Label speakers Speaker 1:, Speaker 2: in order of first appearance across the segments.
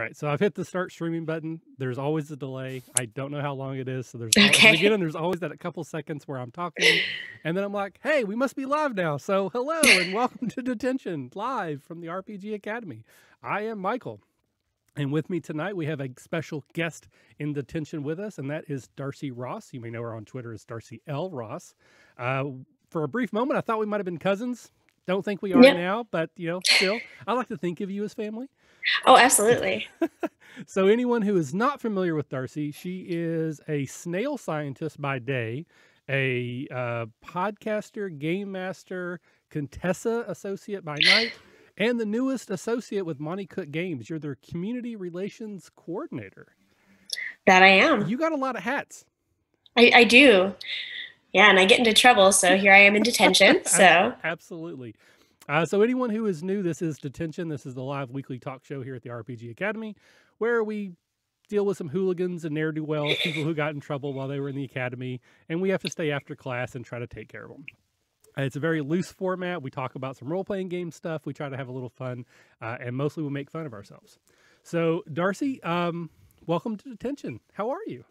Speaker 1: Right, so I've hit the start streaming button. There's always a delay. I don't know how long it is. So there's there's always that a couple seconds where I'm talking, and then I'm like, "Hey, we must be live now." So hello and welcome to Detention, live from the RPG Academy. I am Michael, and with me tonight we have a special guest in Detention with us, and that is Darcy Ross. You may know her on Twitter as Darcy L. Ross. For a brief moment, I thought we might have been cousins. Don't think we are now, but still, I like to think of you as family.
Speaker 2: Oh, absolutely.
Speaker 1: So anyone who is not familiar with Darcy, she is a snail scientist by day, a podcaster, game master, Contessa associate by night, and the newest associate with Monty Cook Games. You're their community relations coordinator.
Speaker 2: That I am.
Speaker 1: You got a lot of hats.
Speaker 2: I do. Yeah, and I get into trouble, so here I am in detention. So
Speaker 1: Absolutely. So anyone who is new, this is Detention. This is the live weekly talk show here at the RPG Academy, where we deal with some hooligans and ne'er-do-wells, people who got in trouble while they were in the academy, and we have to stay after class and try to take care of them. It's a very loose format. We talk about some role-playing game stuff. We try to have a little fun, and mostly we make fun of ourselves. So, Darcy, welcome to Detention. How are you?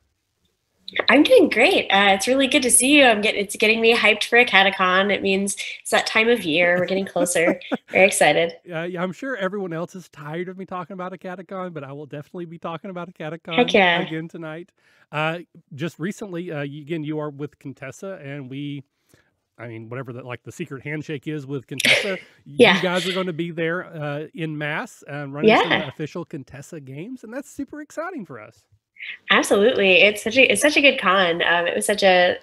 Speaker 2: I'm doing great. It's really good to see you. It's getting me hyped for a catacon. It means it's that time of year. We're getting closer. Very excited.
Speaker 1: Yeah, I'm sure everyone else is tired of me talking about a catacon, but I will definitely be talking about a catacon again tonight. Just recently, you are with Contessa, and whatever the secret handshake is with Contessa, you guys are going to be there in mass running some official Contessa games, and that's super exciting for us.
Speaker 2: Absolutely. It's such a good con. It was such a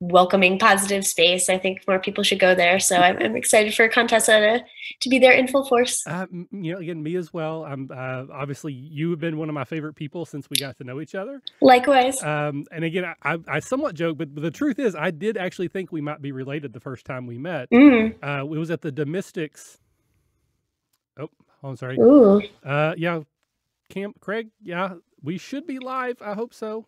Speaker 2: welcoming, positive space. I think more people should go there. So I'm excited for Contessa to be there in full force.
Speaker 1: Again, me as well. Obviously you have been one of my favorite people since we got to know each other.
Speaker 2: Likewise.
Speaker 1: And again, I somewhat joke, but the truth is I did actually think we might be related the first time we met. It was at the Domestics. Oh, I'm sorry.
Speaker 2: Ooh.
Speaker 1: Camp Craig. Yeah. We should be live. I hope so.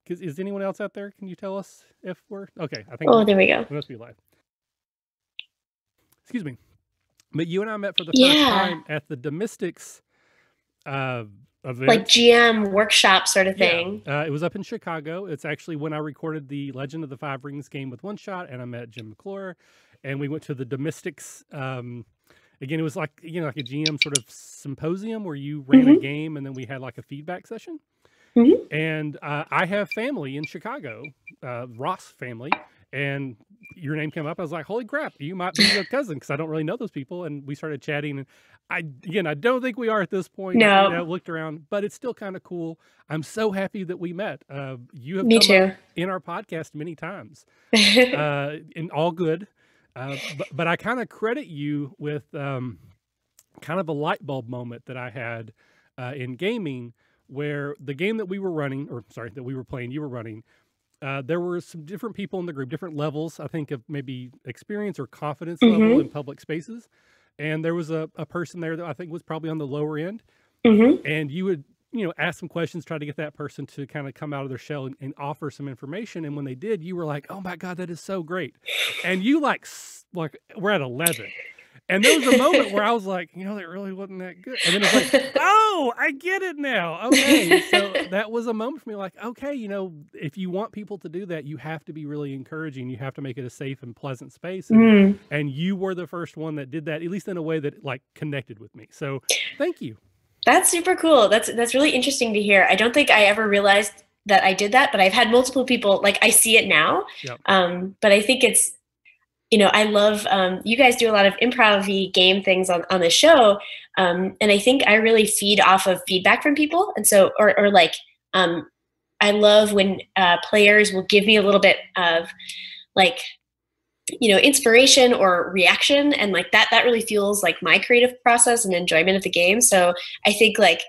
Speaker 1: Is anyone else out there? Can you tell us if we're okay? I think.
Speaker 2: Oh, there we go.
Speaker 1: We must be live. Excuse me. But you and I met for the first time at the Domestics event.
Speaker 2: Like GM workshop sort of thing.
Speaker 1: It was up in Chicago. It's actually when I recorded the Legend of the Five Rings game with One Shot, and I met Jim McClure, and we went to the Domestics. Again, it was like a GM sort of symposium where you ran a game and then we had like a feedback session. And I have family in Chicago, Ross family, and your name came up. I was like, holy crap, you might be your cousin, because I don't really know those people. And we started chatting, and I don't think we are at this point.
Speaker 2: No.
Speaker 1: I looked around, but it's still kind of cool. I'm so happy that we met. You have
Speaker 2: come
Speaker 1: up in our podcast many times, and all good. But I kind of credit you with kind of a light bulb moment that I had in gaming, where the game that we were running, that we were playing, you were running, there were some different people in the group, different levels, I think, of maybe experience or confidence level in public spaces. And there was a person there that I think was probably on the lower end. And you would ask some questions, try to get that person to kind of come out of their shell and offer some information. And when they did, you were like, oh my God, that is so great. And you like we're at 11. And there was a moment where I was like, that really wasn't that good. And then it's like, oh, I get it now. Okay. So that was a moment for me like, okay, if you want people to do that, you have to be really encouraging. You have to make it a safe and pleasant space. And you were the first one that did that, at least in a way that like connected with me. So thank you.
Speaker 2: That's super cool. That's really interesting to hear. I don't think I ever realized that I did that, but I've had multiple people, like I see it now. But I think it's, I love, you guys do a lot of improv-y game things on the show. And I think I really feed off of feedback from people. And so, I love when players will give me a little bit of like, inspiration or reaction. And like that really fuels like my creative process and enjoyment of the game. So I think like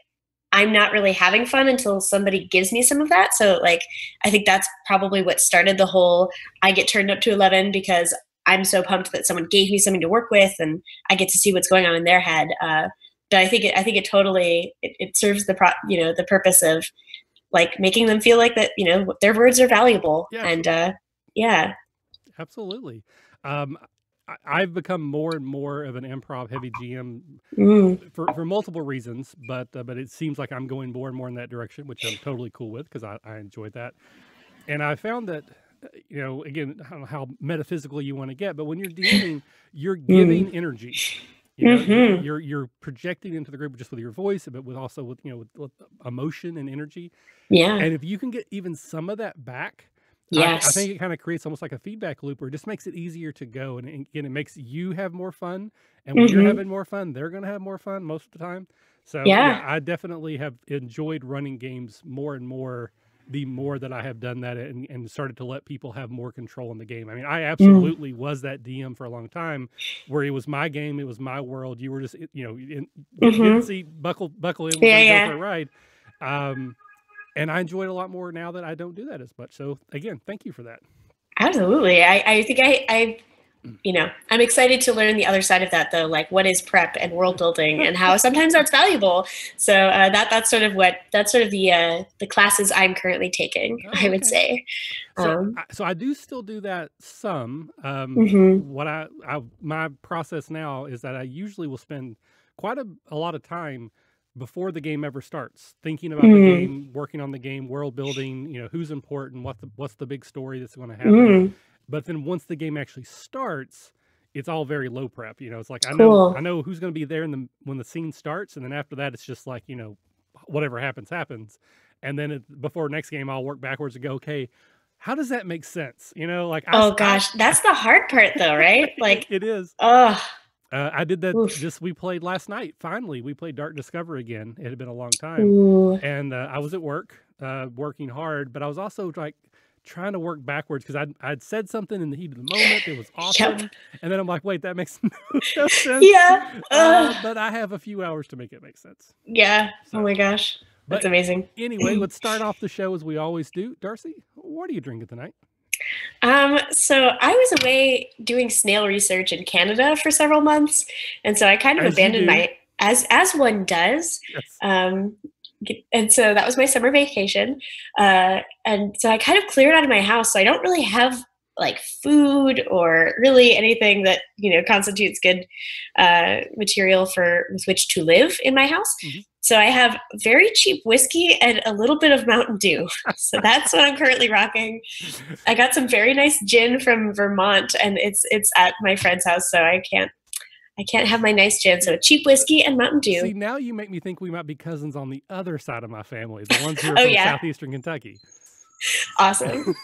Speaker 2: I'm not really having fun until somebody gives me some of that. So like, I think that's probably what started the whole, I get turned up to 11 because I'm so pumped that someone gave me something to work with and I get to see what's going on in their head. But I think it totally, it serves the purpose of like making them feel like that, their words are valuable. And
Speaker 1: Absolutely. I've become more and more of an improv heavy GM for multiple reasons, but it seems like I'm going more and more in that direction, which I'm totally cool with because I enjoyed that. And I found that, again, I don't know how metaphysical you want to get, but when you're DMing, you're giving energy. You're projecting into the group just with your voice, but with also with emotion and energy.
Speaker 2: Yeah.
Speaker 1: And if you can get even some of that back,
Speaker 2: yes,
Speaker 1: I think it kind of creates almost like a feedback loop, or it just makes it easier to go. And again, it makes you have more fun. And when you're having more fun, they're going to have more fun most of the time. So yeah, I definitely have enjoyed running games more and more the more that I have done that and started to let people have more control in the game. I mean, I absolutely was that DM for a long time where it was my game. It was my world. You were just, in the seat, buckle in, we're going to go for a ride. And I enjoy it a lot more now that I don't do that as much. So again, thank you for that.
Speaker 2: Absolutely. I think I'm excited to learn the other side of that, though, like what is prep and world building and how sometimes that's valuable. So that's sort of the classes I'm currently taking, I would say.
Speaker 1: So I do still do that some. What my process now is that I usually will spend quite a lot of time before the game ever starts, thinking about the game, working on the game, world building, who's important, what's the big story that's going to happen. But then once the game actually starts, it's all very low prep. It's like I know who's going to be there when the scene starts, and then after that, it's just like whatever happens. And then before next game, I'll work backwards and go, okay, how does that make sense?
Speaker 2: Gosh, that's the hard part, though, right? Like
Speaker 1: it is. I did that. We played last night. Finally, we played Dark Discover again. It had been a long time, and I was at work, working hard, but I was also like trying to work backwards because I'd said something in the heat of the moment. It was awesome, and then I'm like, wait, that makes no sense.
Speaker 2: Yeah,
Speaker 1: but I have a few hours to make it make sense.
Speaker 2: Yeah. So, oh my gosh, that's amazing.
Speaker 1: Anyway, let's start off the show as we always do. Darcy, what are you drinking tonight?
Speaker 2: So I was away doing snail research in Canada for several months, and so I kind of abandoned as one does. Yes. And so that was my summer vacation, and so I kind of cleared out of my house. So I don't really have like food or really anything that constitutes good material with which to live in my house. So I have very cheap whiskey and a little bit of Mountain Dew. So that's what I'm currently rocking. I got some very nice gin from Vermont, and it's at my friend's house, so I can't have my nice gin. So cheap whiskey and Mountain Dew.
Speaker 1: See, now you make me think we might be cousins on the other side of my family, the ones who are from southeastern Kentucky.
Speaker 2: Awesome.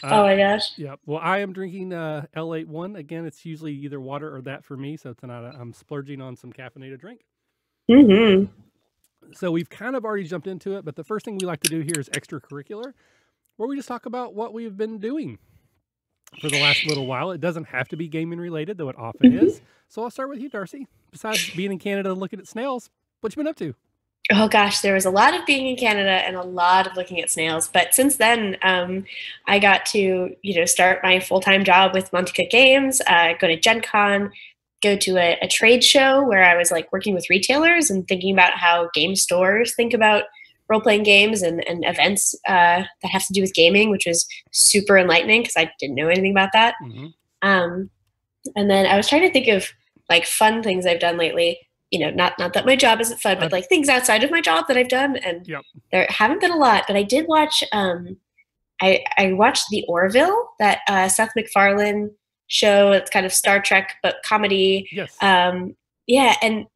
Speaker 2: Oh my gosh.
Speaker 1: Yeah. Well, I am drinking L81. Again, it's usually either water or that for me. So tonight I'm splurging on some caffeinated drink. So we've kind of already jumped into it, but the first thing we like to do here is extracurricular, where we just talk about what we've been doing for the last little while. It doesn't have to be gaming related, though it often is. So I'll start with you, Darcy. Besides being in Canada and looking at snails, what you been up to?
Speaker 2: Oh gosh, there was a lot of being in Canada and a lot of looking at snails. But since then, I got to start my full-time job with Monte Cook Games, go to Gen Con, go to a trade show where I was like working with retailers and thinking about how game stores think about role-playing games and events that have to do with gaming, which was super enlightening because I didn't know anything about that. And then I was trying to think of like fun things I've done lately. Not that my job isn't fun, but like things outside of my job that I've done. And there haven't been a lot, but I did watch, I watched The Orville, that Seth MacFarlane show. It's kind of Star Trek, but comedy.
Speaker 1: Yes.
Speaker 2: Yeah. And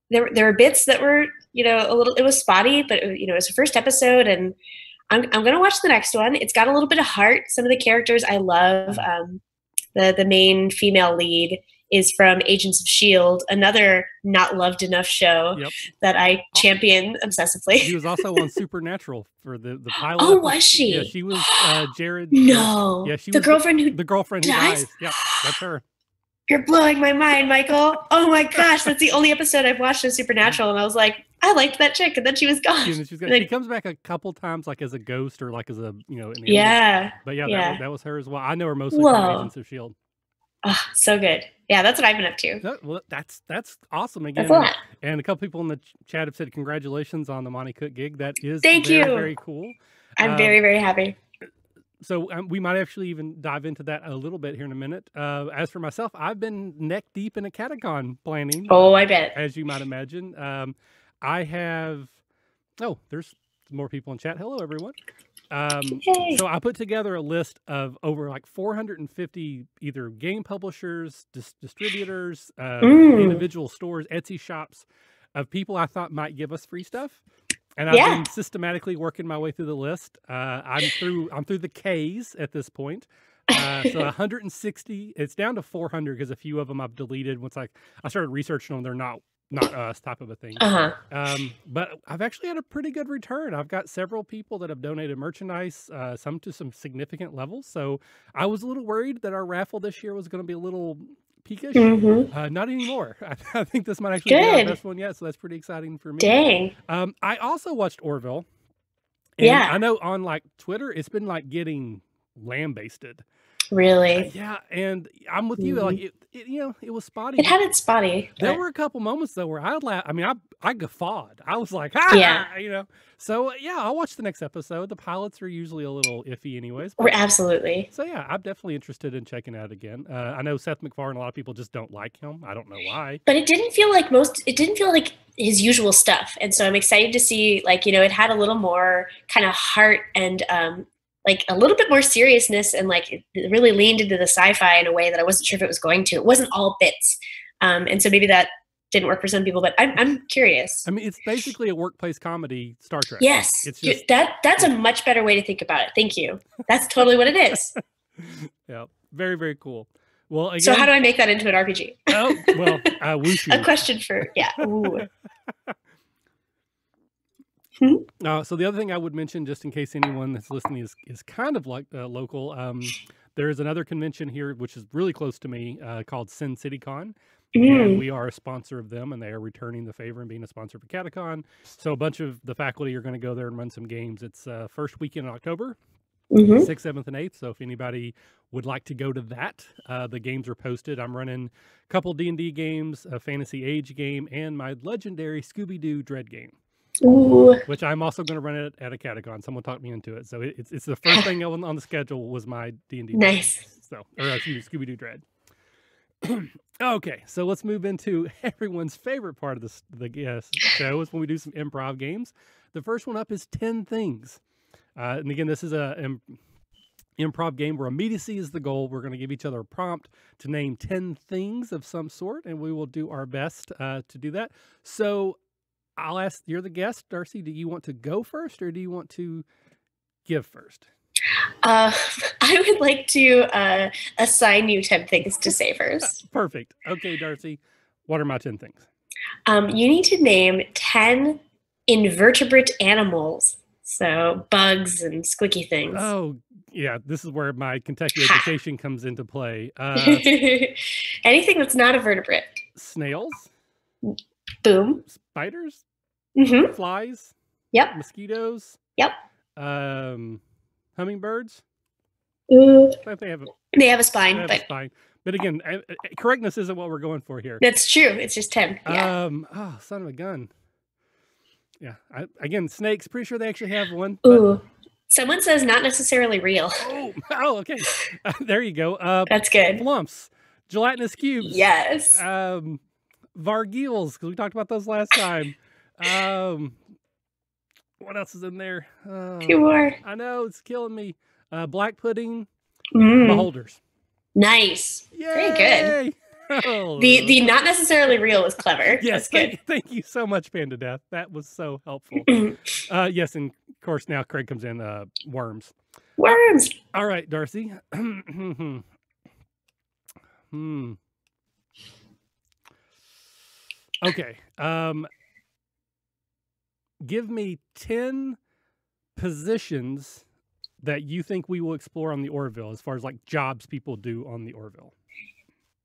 Speaker 2: there were bits that were, a little, it was spotty, but it was the first episode, and I'm going to watch the next one. It's got a little bit of heart. Some of the characters I love. The main female lead is from Agents of S.H.I.E.L.D., another not loved enough show that I champion obsessively.
Speaker 1: She was also on Supernatural for the pilot.
Speaker 2: Oh, was she?
Speaker 1: Yeah, she was Jared.
Speaker 2: No.
Speaker 1: Yeah, she
Speaker 2: was
Speaker 1: the girlfriend who dies. Yeah, that's her.
Speaker 2: You're blowing my mind, Michael. Oh my gosh, that's the only episode I've watched of Supernatural, and I was like, I liked that chick, and then she was gone.
Speaker 1: She comes back a couple times, like as a ghost or like as a
Speaker 2: yeah.
Speaker 1: But yeah. That was her as well. I know her mostly from Agents of S.H.I.E.L.D.
Speaker 2: Oh, so good. Yeah, that's what I've been up to.
Speaker 1: Well, that's awesome again.
Speaker 2: That's a lot.
Speaker 1: And a couple people in the chat have said congratulations on the Monte Cook gig. That is
Speaker 2: Thank you.
Speaker 1: Very cool.
Speaker 2: I'm very, very happy.
Speaker 1: So we might actually even dive into that a little bit here in a minute. As for myself, I've been neck deep in a catacon planning.
Speaker 2: Oh, I bet.
Speaker 1: As you might imagine. I have... Oh, there's more people in chat. Hello, everyone. So I put together a list of over like 450 either game publishers, distributors, individual stores, Etsy shops of people I thought might give us free stuff. And I've been systematically working my way through the list. I'm through the K's at this point. So 160. It's down to 400 because a few of them I've deleted once I started researching them. They're not us type of a thing. But I've actually had a pretty good return. I've got several people that have donated merchandise, some to some significant levels. So I was a little worried that our raffle this year was going to be a little peakish. Not anymore. I think this might actually be our best one yet. So that's pretty exciting for me.
Speaker 2: Dang.
Speaker 1: I also watched Orville. And I know on like Twitter, it's been like getting lambasted.
Speaker 2: Really?
Speaker 1: Yeah, and I'm with you. Like it was spotty.
Speaker 2: It had its spotty.
Speaker 1: There were a couple moments though where I laughed. I mean, I guffawed. I was like, So I'll watch the next episode. The pilots are usually a little iffy, anyways.
Speaker 2: Absolutely.
Speaker 1: So yeah, I'm definitely interested in checking it out again. I know Seth MacFarlane. A lot of people just don't like him. I don't know why.
Speaker 2: But it didn't feel like his usual stuff, and so I'm excited to see it had a little more kind of heart and like a little bit more seriousness, and like it really leaned into the sci-fi in a way that I wasn't sure if it was going to. It wasn't all bits, and so maybe that didn't work for some people. But I'm curious.
Speaker 1: I mean, it's basically a workplace comedy Star Trek.
Speaker 2: Yes, it's just, that's a much better way to think about it. Thank you. That's totally what it is.
Speaker 1: Yeah, very, very cool. Well, again,
Speaker 2: so how do I make that into an RPG?
Speaker 1: Oh well, wushu.
Speaker 2: A question for Ooh.
Speaker 1: So the other thing I would mention, just in case anyone that's listening is kind of like local, there is another convention here which is really close to me called Sin City Con, and we are a sponsor of them, and they are returning the favor and being a sponsor for Catacon. So a bunch of the faculty are going to go there and run some games. It's first weekend in October, 6th, 7th, and 8th. So if anybody would like to go to that, the games are posted. I'm running a couple D&D games, a Fantasy Age game, and my legendary Scooby-Doo Dread game.
Speaker 2: Ooh.
Speaker 1: Which I'm also going to run it at a Catacon. Someone talked me into it, so it's the first thing on the schedule was my D&D.
Speaker 2: Nice.
Speaker 1: Scooby-Doo Dread. Okay, so let's move into everyone's favorite part of the show is when we do some improv games. The first one up is 10 Things, and again, this is a improv game where immediacy is the goal. We're going to give each other a prompt to name 10 things of some sort, and we will do our best to do that. So I'll ask, you're the guest, Darcy. Do you want to go first or do you want to give first?
Speaker 2: I would like to assign you 10 things to say first.
Speaker 1: Perfect. Okay, Darcy, what are my 10 things?
Speaker 2: You need to name 10 invertebrate animals. So bugs and squicky things.
Speaker 1: Oh, yeah. This is where my Kentucky education comes into play.
Speaker 2: Anything that's not a vertebrate.
Speaker 1: Snails.
Speaker 2: Boom.
Speaker 1: Spiders. Flies.
Speaker 2: Yep.
Speaker 1: Mosquitoes.
Speaker 2: Yep.
Speaker 1: Hummingbirds.
Speaker 2: They have a spine.
Speaker 1: But again, correctness isn't what we're going for here.
Speaker 2: That's true. It's just 10. Yeah.
Speaker 1: Oh, son of a gun. Yeah. Again, snakes. Pretty sure they actually have one.
Speaker 2: Ooh. Someone says not necessarily real.
Speaker 1: Oh, okay. There you go.
Speaker 2: That's good.
Speaker 1: Lumps. Gelatinous cubes.
Speaker 2: Yes.
Speaker 1: Vargils, because we talked about those last time. What else is in there?
Speaker 2: 2 more.
Speaker 1: I know, it's killing me. Black pudding. Beholders.
Speaker 2: Nice.
Speaker 1: Yay!
Speaker 2: Very good.
Speaker 1: Oh.
Speaker 2: The not necessarily real was clever.
Speaker 1: Yes,
Speaker 2: that's good.
Speaker 1: Thank you so much, Panda Death. That was so helpful. Yes, and of course now Craig comes in. Worms.
Speaker 2: Worms.
Speaker 1: All right, Darcy. Okay. Give me 10 positions that you think we will explore on the Orville, as far as like jobs people do on the Orville.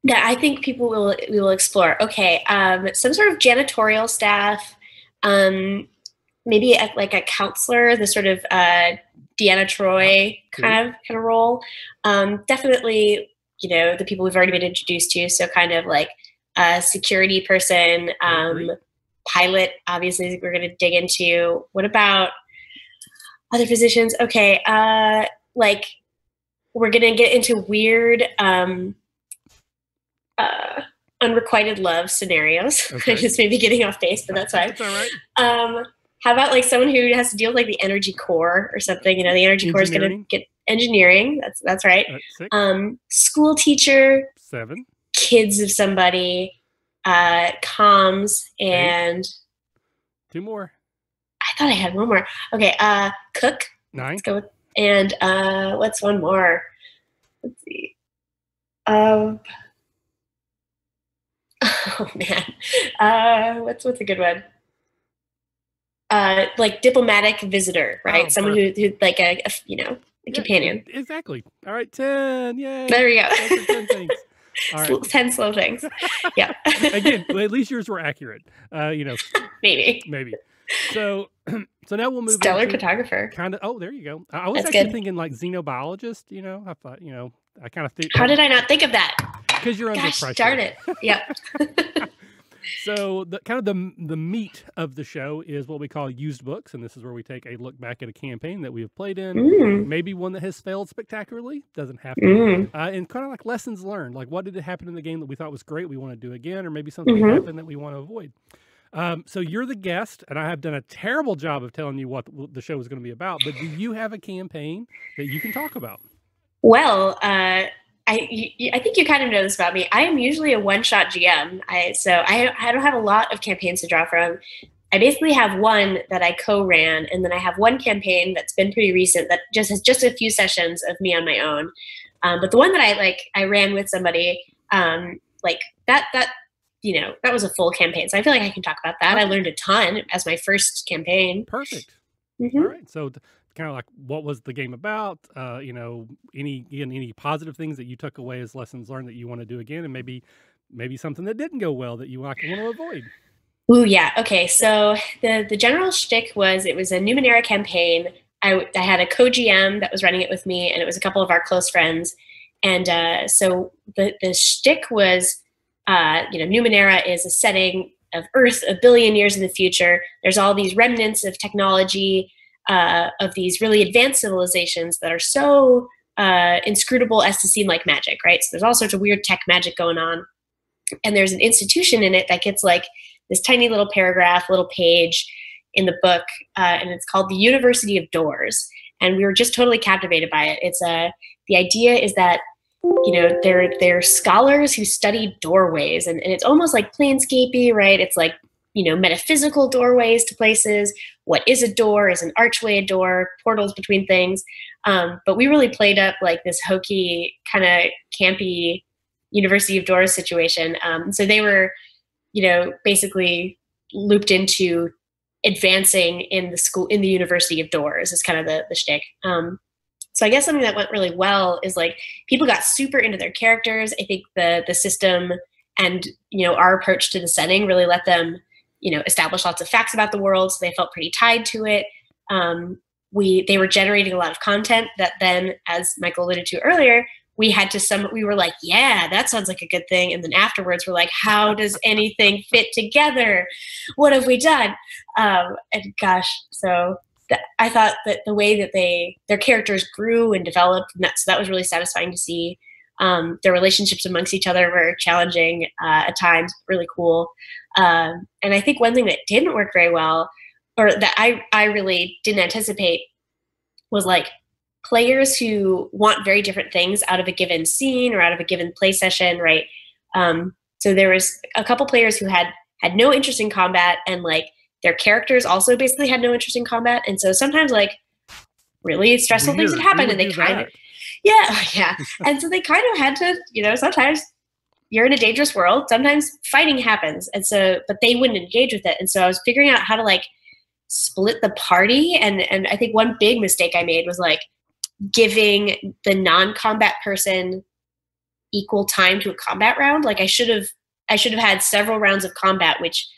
Speaker 2: That I think we will explore. Okay. Some sort of janitorial staff. Maybe like a counselor, the sort of Deanna Troy kind of role. Definitely, the people we've already been introduced to. So kind of like a security person, pilot, obviously we're going to dig into. What about other positions? Okay. Like we're gonna get into weird unrequited love scenarios.
Speaker 1: Okay.
Speaker 2: I just may be getting off base, but that's fine.
Speaker 1: It's all right.
Speaker 2: How about like someone who has to deal with like the energy core or something? You know, the energy core is going to get engineering. That's right.
Speaker 1: 6.
Speaker 2: School teacher.
Speaker 1: 7.
Speaker 2: Kids of somebody. Comms and
Speaker 1: 8. 2 more.
Speaker 2: I thought I had one more. Okay. Cook.
Speaker 1: 9.
Speaker 2: Let's go with, and what's one more? Let's see. Oh man, what's a good one? Like diplomatic visitor, right? Someone who like a companion.
Speaker 1: Exactly. All right, 10. Yay!
Speaker 2: There we go.
Speaker 1: Those are 10 things. All right.
Speaker 2: 10 slow things. Yeah.
Speaker 1: Again, at least yours were accurate.
Speaker 2: Maybe.
Speaker 1: So now we'll move.
Speaker 2: Stellar photographer.
Speaker 1: Kind of. Oh, there you go. I was actually thinking like xenobiologist. I thought. I kind of think.
Speaker 2: How did I not think of that?
Speaker 1: Because you're under pressure.
Speaker 2: Darn it. Yeah.
Speaker 1: So the meat of the show is what we call used books, and this is where we take a look back at a campaign that we have played in, maybe one that has failed spectacularly, doesn't have to, and kind of like lessons learned, like what did it happen in the game that we thought was great, we want to do again, or maybe something happened that we want to avoid. So you're the guest, and I have done a terrible job of telling you what the show is going to be about, but do you have a campaign that you can talk about?
Speaker 2: Well, I think you kind of know this about me. I am usually a one-shot GM. So I don't have a lot of campaigns to draw from. I basically have one that I co-ran, and then I have one campaign that's been pretty recent that just has just a few sessions of me on my own. But the one that I ran with somebody, that was a full campaign. So I feel like I can talk about that. I learned a ton as my first campaign.
Speaker 1: Perfect. All right. So kind of like, what was the game about? Any positive things that you took away as lessons learned that you want to do again, and maybe something that didn't go well that you want to avoid.
Speaker 2: Ooh, yeah. Okay. So the general shtick was, it was a Numenera campaign. I had a co-GM that was running it with me, and it was a couple of our close friends. And so the shtick was, Numenera is a setting of Earth 1 billion years in the future. There's all these remnants of technology, of these really advanced civilizations that are so inscrutable as to seem like magic, right? So there's all sorts of weird tech magic going on. And there's an institution in it that gets like this tiny little paragraph, little page in the book, and it's called the University of Doors. And we were just totally captivated by it. The idea is that, they're scholars who study doorways, and it's almost like Planescapey, right? It's like, metaphysical doorways to places. What is a door? Is an archway a door? Portals between things. But we really played up like this hokey, kind of campy University of Doors situation. So they were, basically looped into advancing in the University of Doors is kind of the shtick. So I guess something that went really well is like people got super into their characters. I think the system and, our approach to the setting really let them, establish lots of facts about the world. So they felt pretty tied to it. They were generating a lot of content that then, as Michael alluded to earlier, we were like, yeah, that sounds like a good thing. And then afterwards we're like, how does anything fit together? What have we done? And gosh, so I thought that the way that their characters grew and developed, and that was really satisfying to see. Their relationships amongst each other were challenging at times, really cool. And I think one thing that didn't work very well, or that I really didn't anticipate, was like players who want very different things out of a given scene or out of a given play session, right? So there was a couple players who had no interest in combat, and like their characters also basically had no interest in combat. And so sometimes like really stressful things would happen, and they kind of, yeah. And so they kind of had to, sometimes you're in a dangerous world, sometimes fighting happens. And so, but they wouldn't engage with it. And so I was figuring out how to like split the party. And I think one big mistake I made was like giving the non-combat person equal time to a combat round. Like I should have had several rounds of combat, which,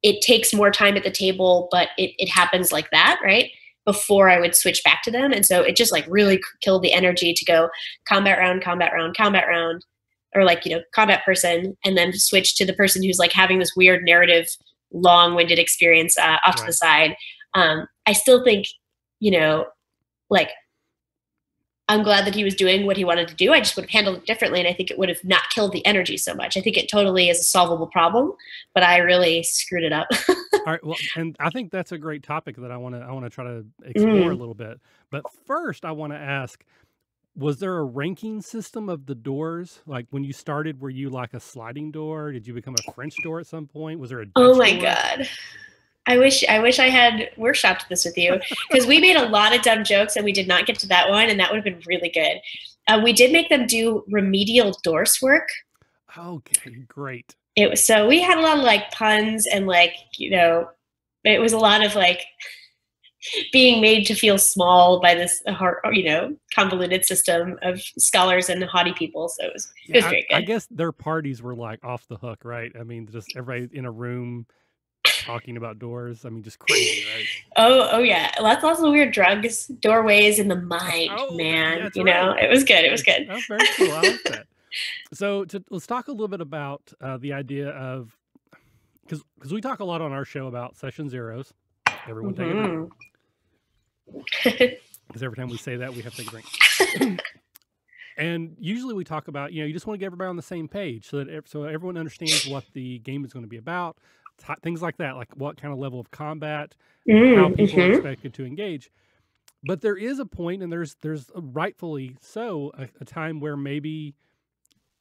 Speaker 2: it takes more time at the table, but it happens like that, right? Before I would switch back to them. And so it just like really killed the energy to go combat round, or like, combat person, and then switch to the person who's like having this weird narrative, long-winded experience off to the side. I still think, like I'm glad that he was doing what he wanted to do. I just would have handled it differently, and I think it would have not killed the energy so much. I think it totally is a solvable problem, but I really screwed it up.
Speaker 1: All right. Well, and I think that's a great topic that I want to try to explore a little bit. But first, I want to ask, was there a ranking system of the doors? Like when you started, were you like a sliding door? Did you become a French door at some point? Was there a Dutch
Speaker 2: Oh my
Speaker 1: door?
Speaker 2: God. I wish I had workshopped this with you, because we made a lot of dumb jokes and we did not get to that one, and that would have been really good. We did make them do remedial Dorse work.
Speaker 1: Okay, great.
Speaker 2: It was, so we had a lot of like puns and like, it was a lot of like being made to feel small by this convoluted system of scholars and haughty people. So it was very good.
Speaker 1: I guess their parties were like off the hook, right? I mean, just everybody in a room talking about doors. I mean, just crazy, right?
Speaker 2: Oh yeah, lots of weird drugs, doorways in the mind, man. It was good. It was good.
Speaker 1: That's very cool. I like that. So let's talk a little bit about the idea of, because we talk a lot on our show about session zeros. Everyone take a drink. Because every time we say that, we have to take a drink. And usually we talk about, you just want to get everybody on the same page so everyone understands what the game is going to be about. Things like that, like what kind of level of combat, how people are expected to engage. But there is a point, and there's rightfully so, a time where maybe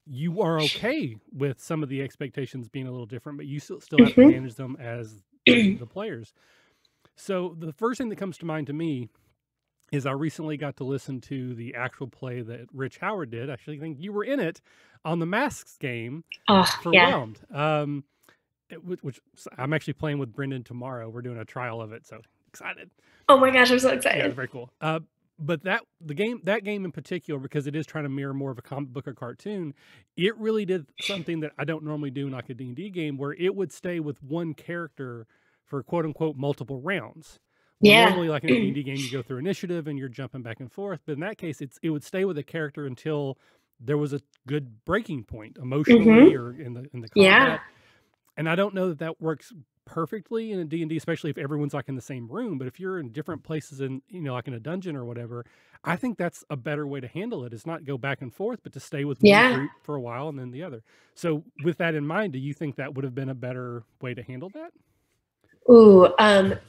Speaker 1: you are okay with some of the expectations being a little different, but you still have to manage them as the players. So the first thing that comes to mind to me is I recently got to listen to the actual play that Rich Howard did. I actually think you were in it on the Masks game for Whelmed. Which I'm actually playing with Brendan tomorrow. We're doing a trial of it, so excited.
Speaker 2: Oh my gosh, I'm so excited.
Speaker 1: Yeah, very cool. But that game in particular, because it is trying to mirror more of a comic book or cartoon, it really did something that I don't normally do in like a D&D game, where it would stay with one character for quote unquote multiple rounds. Normally, like in a D&D game, you go through initiative and you're jumping back and forth. But in that case, it would stay with a character until there was a good breaking point emotionally or in the combat.
Speaker 2: Yeah.
Speaker 1: And I don't know that works perfectly in a D&D, especially if everyone's like in the same room. But if you're in different places in, like in a dungeon or whatever, I think that's a better way to handle it. Is not go back and forth, but to stay with one group for a while and then the other. So with that in mind, do you think that would have been a better way to handle that?
Speaker 2: Ooh,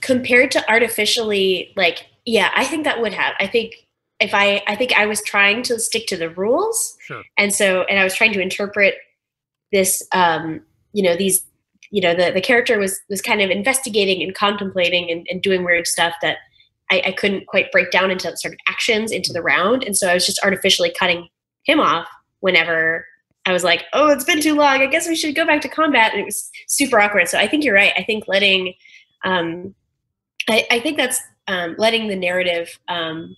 Speaker 2: compared to artificially, I think that would have. I think I was trying to stick to the rules.
Speaker 1: Sure.
Speaker 2: And I was trying to interpret this, the character was kind of investigating and contemplating and doing weird stuff that I couldn't quite break down into sort of actions into the round. And so I was just artificially cutting him off whenever I was like, oh, it's been too long. I guess we should go back to combat. And it was super awkward. So I think you're right. I think letting the narrative and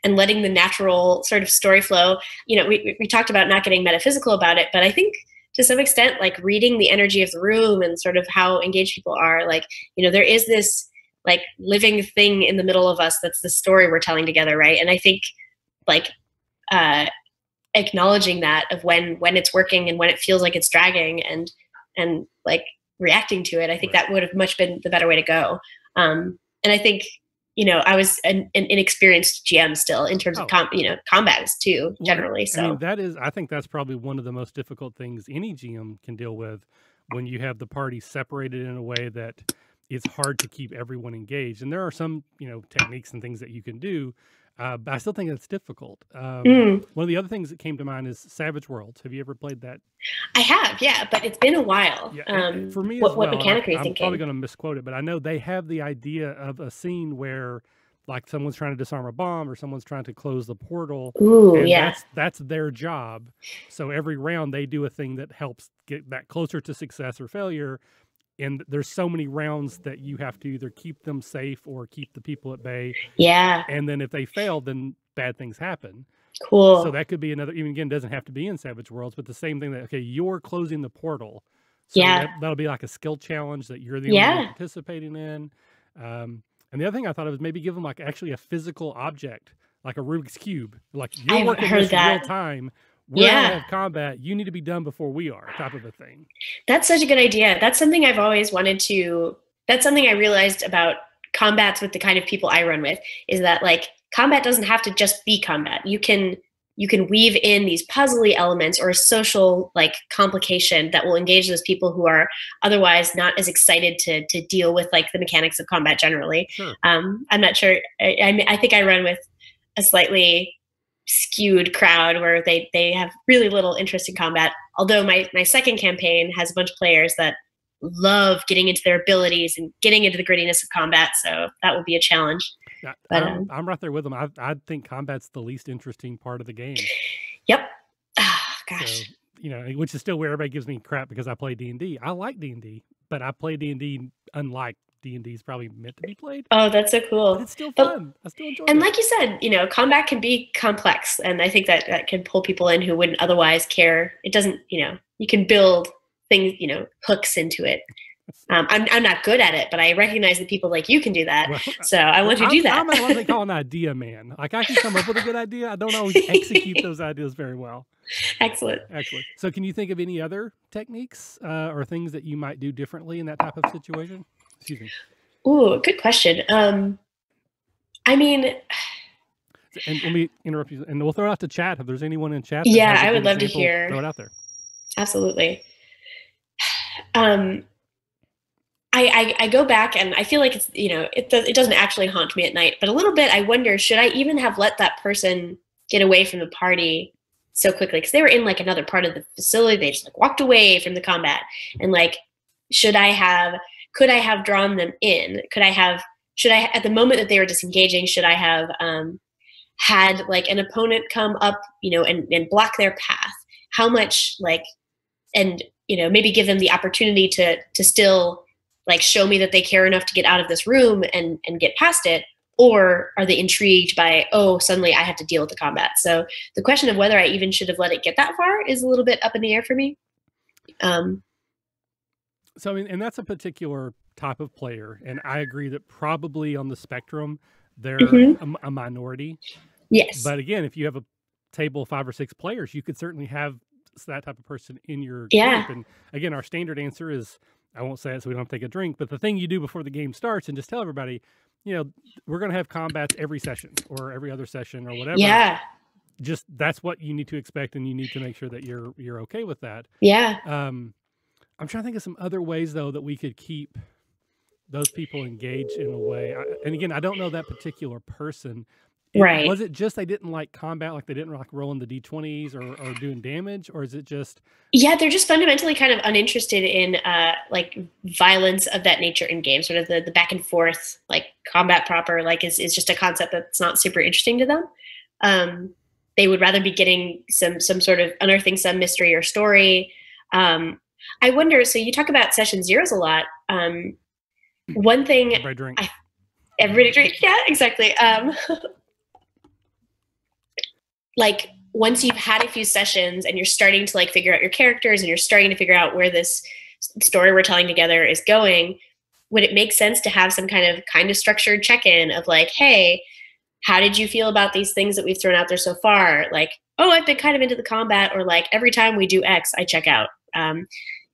Speaker 2: letting the natural sort of story flow, we talked about not getting metaphysical about it, but I think to some extent, like reading the energy of the room and sort of how engaged people are, there is this like living thing in the middle of us. That's the story we're telling together. Right. And I think acknowledging that of when it's working and when it feels like it's dragging and like reacting to it, I think that would have much been the better way to go. And I think, I was an inexperienced GM still in terms of combat too, generally. So
Speaker 1: I think that's probably one of the most difficult things any GM can deal with, when you have the party separated in a way that it's hard to keep everyone engaged. And there are some, techniques and things that you can do, but I still think it's difficult. One of the other things that came to mind is Savage Worlds. Have you ever played that?
Speaker 2: I have, yeah, but it's been a while.
Speaker 1: Yeah, for me,
Speaker 2: what mechanic are you
Speaker 1: I'm
Speaker 2: thinking?
Speaker 1: probably going to misquote it, but I know they have the idea of a scene where, like, someone's trying to disarm a bomb or someone's trying to close the portal.
Speaker 2: Ooh,
Speaker 1: and
Speaker 2: yeah.
Speaker 1: That's their job. So every round they do a thing that helps get that closer to success or failure. And there's so many rounds that you have to either keep them safe or keep the people at bay.
Speaker 2: Yeah.
Speaker 1: And then if they fail, then bad things happen.
Speaker 2: Cool.
Speaker 1: So that could be another, even again, doesn't have to be in Savage Worlds, but the same thing that, okay, you're closing the portal. So that'll be like a skill challenge that you're the only one participating in. And the other thing I thought of was maybe give them like actually a physical object, like a Rubik's Cube. Like you're working this in real time. We're going to have combat. You need to be done before we are, type of a thing.
Speaker 2: That's such a good idea. That's something I've always wanted to, that's something I realized about combats with the kind of people I run with, is that like combat doesn't have to just be combat. You can weave in these puzzly elements or a social like complication that will engage those people who are otherwise not as excited to deal with like the mechanics of combat generally.
Speaker 1: Sure.
Speaker 2: I'm not sure. I think I run with a slightly skewed crowd where they have really little interest in combat. Although my second campaign has a bunch of players that love getting into their abilities and getting into the grittiness of combat, so that will be a challenge. But,
Speaker 1: I'm right there with them. I think combat's the least interesting part of the game.
Speaker 2: Yep. Oh, gosh.
Speaker 1: So, you know, which is still where everybody gives me crap because I play D&D. I like D&D, but I play D&D unlike D&D is probably meant to be played.
Speaker 2: Oh, that's so cool.
Speaker 1: But it's still fun. I still enjoy it.
Speaker 2: And like you said, you know, combat can be complex, and I think that can pull people in who wouldn't otherwise care. It doesn't, you know, you can build things, you know, hooks into it. I'm not good at it, but I recognize that people like you can do that. Well, so I want to do that.
Speaker 1: I'm what they call an idea man. Like I can come up with a good idea. I don't always execute those ideas very well.
Speaker 2: Excellent.
Speaker 1: So can you think of any other techniques or things that you might do differently in that type of situation? Excuse me.
Speaker 2: Ooh, good question. I mean,
Speaker 1: and let me interrupt you, and we'll throw it out to chat if there's anyone in chat.
Speaker 2: Yeah, I would love to hear.
Speaker 1: Throw it out there.
Speaker 2: Absolutely. I go back and I feel like it's, you know, it doesn't actually haunt me at night, but a little bit I wonder, should I even have let that person get away from the party so quickly? Because they were in like another part of the facility. They just like walked away from the combat. And like, could I have drawn them in? Should I, at the moment that they were disengaging, should I have had like an opponent come up, you know, and block their path? How much like, and, you know, maybe give them the opportunity to still like show me that they care enough to get out of this room and get past it, or are they intrigued by, oh, suddenly I have to deal with the combat? So the question of whether I even should have let it get that far is a little bit up in the air for me.
Speaker 1: So, I mean, and that's a particular type of player, and I agree that probably on the spectrum, they're a minority.
Speaker 2: Yes.
Speaker 1: But again, if you have a table of 5 or 6 players, you could certainly have that type of person in your group. And again, our standard answer is, I won't say it so we don't have to take a drink, but the thing you do before the game starts and just tell everybody, you know, we're going to have combats every session or every other session or whatever.
Speaker 2: Yeah.
Speaker 1: Just that's what you need to expect, and you need to make sure that you're okay with that.
Speaker 2: Yeah.
Speaker 1: I'm trying to think of some other ways though that we could keep those people engaged in a way. And again, I don't know that particular person.
Speaker 2: Right.
Speaker 1: Was it just they didn't like combat, like they didn't like rolling the D20s or doing damage, or is it just?
Speaker 2: Yeah, they're just fundamentally kind of uninterested in like violence of that nature in games. Sort of the back and forth, like combat proper, like is just a concept that's not super interesting to them. They would rather be getting some sort of unearthing some mystery or story. I wonder. So you talk about session zeros a lot. One thing.
Speaker 1: Everybody drink.
Speaker 2: Everybody drink. Yeah, exactly. Like once you've had a few sessions and you're starting to like figure out your characters and you're starting to figure out where this story we're telling together is going, would it make sense to have some kind of structured check-in of like, hey, how did you feel about these things that we've thrown out there so far? Like, oh, I've been kind of into the combat, or like every time we do X, I check out.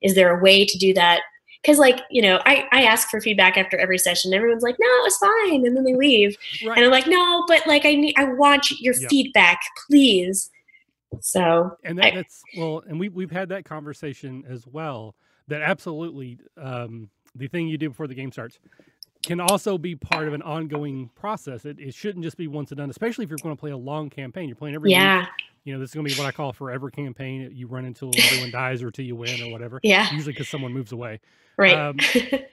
Speaker 2: Is there a way to do that? Because like, you know, I ask for feedback after every session. Everyone's like, no, it was fine. And then they leave. Right. And I'm like, no, but like, I want your feedback, please. So.
Speaker 1: And that's, well, and we've had that conversation as well, that absolutely the thing you do before the game starts can also be part of an ongoing process. It shouldn't just be once and done, especially if you're going to play a long campaign. You're playing every week. You know, this is going to be what I call forever campaign. You run until everyone dies or till you win or whatever.
Speaker 2: Yeah.
Speaker 1: Usually because someone moves away.
Speaker 2: Right.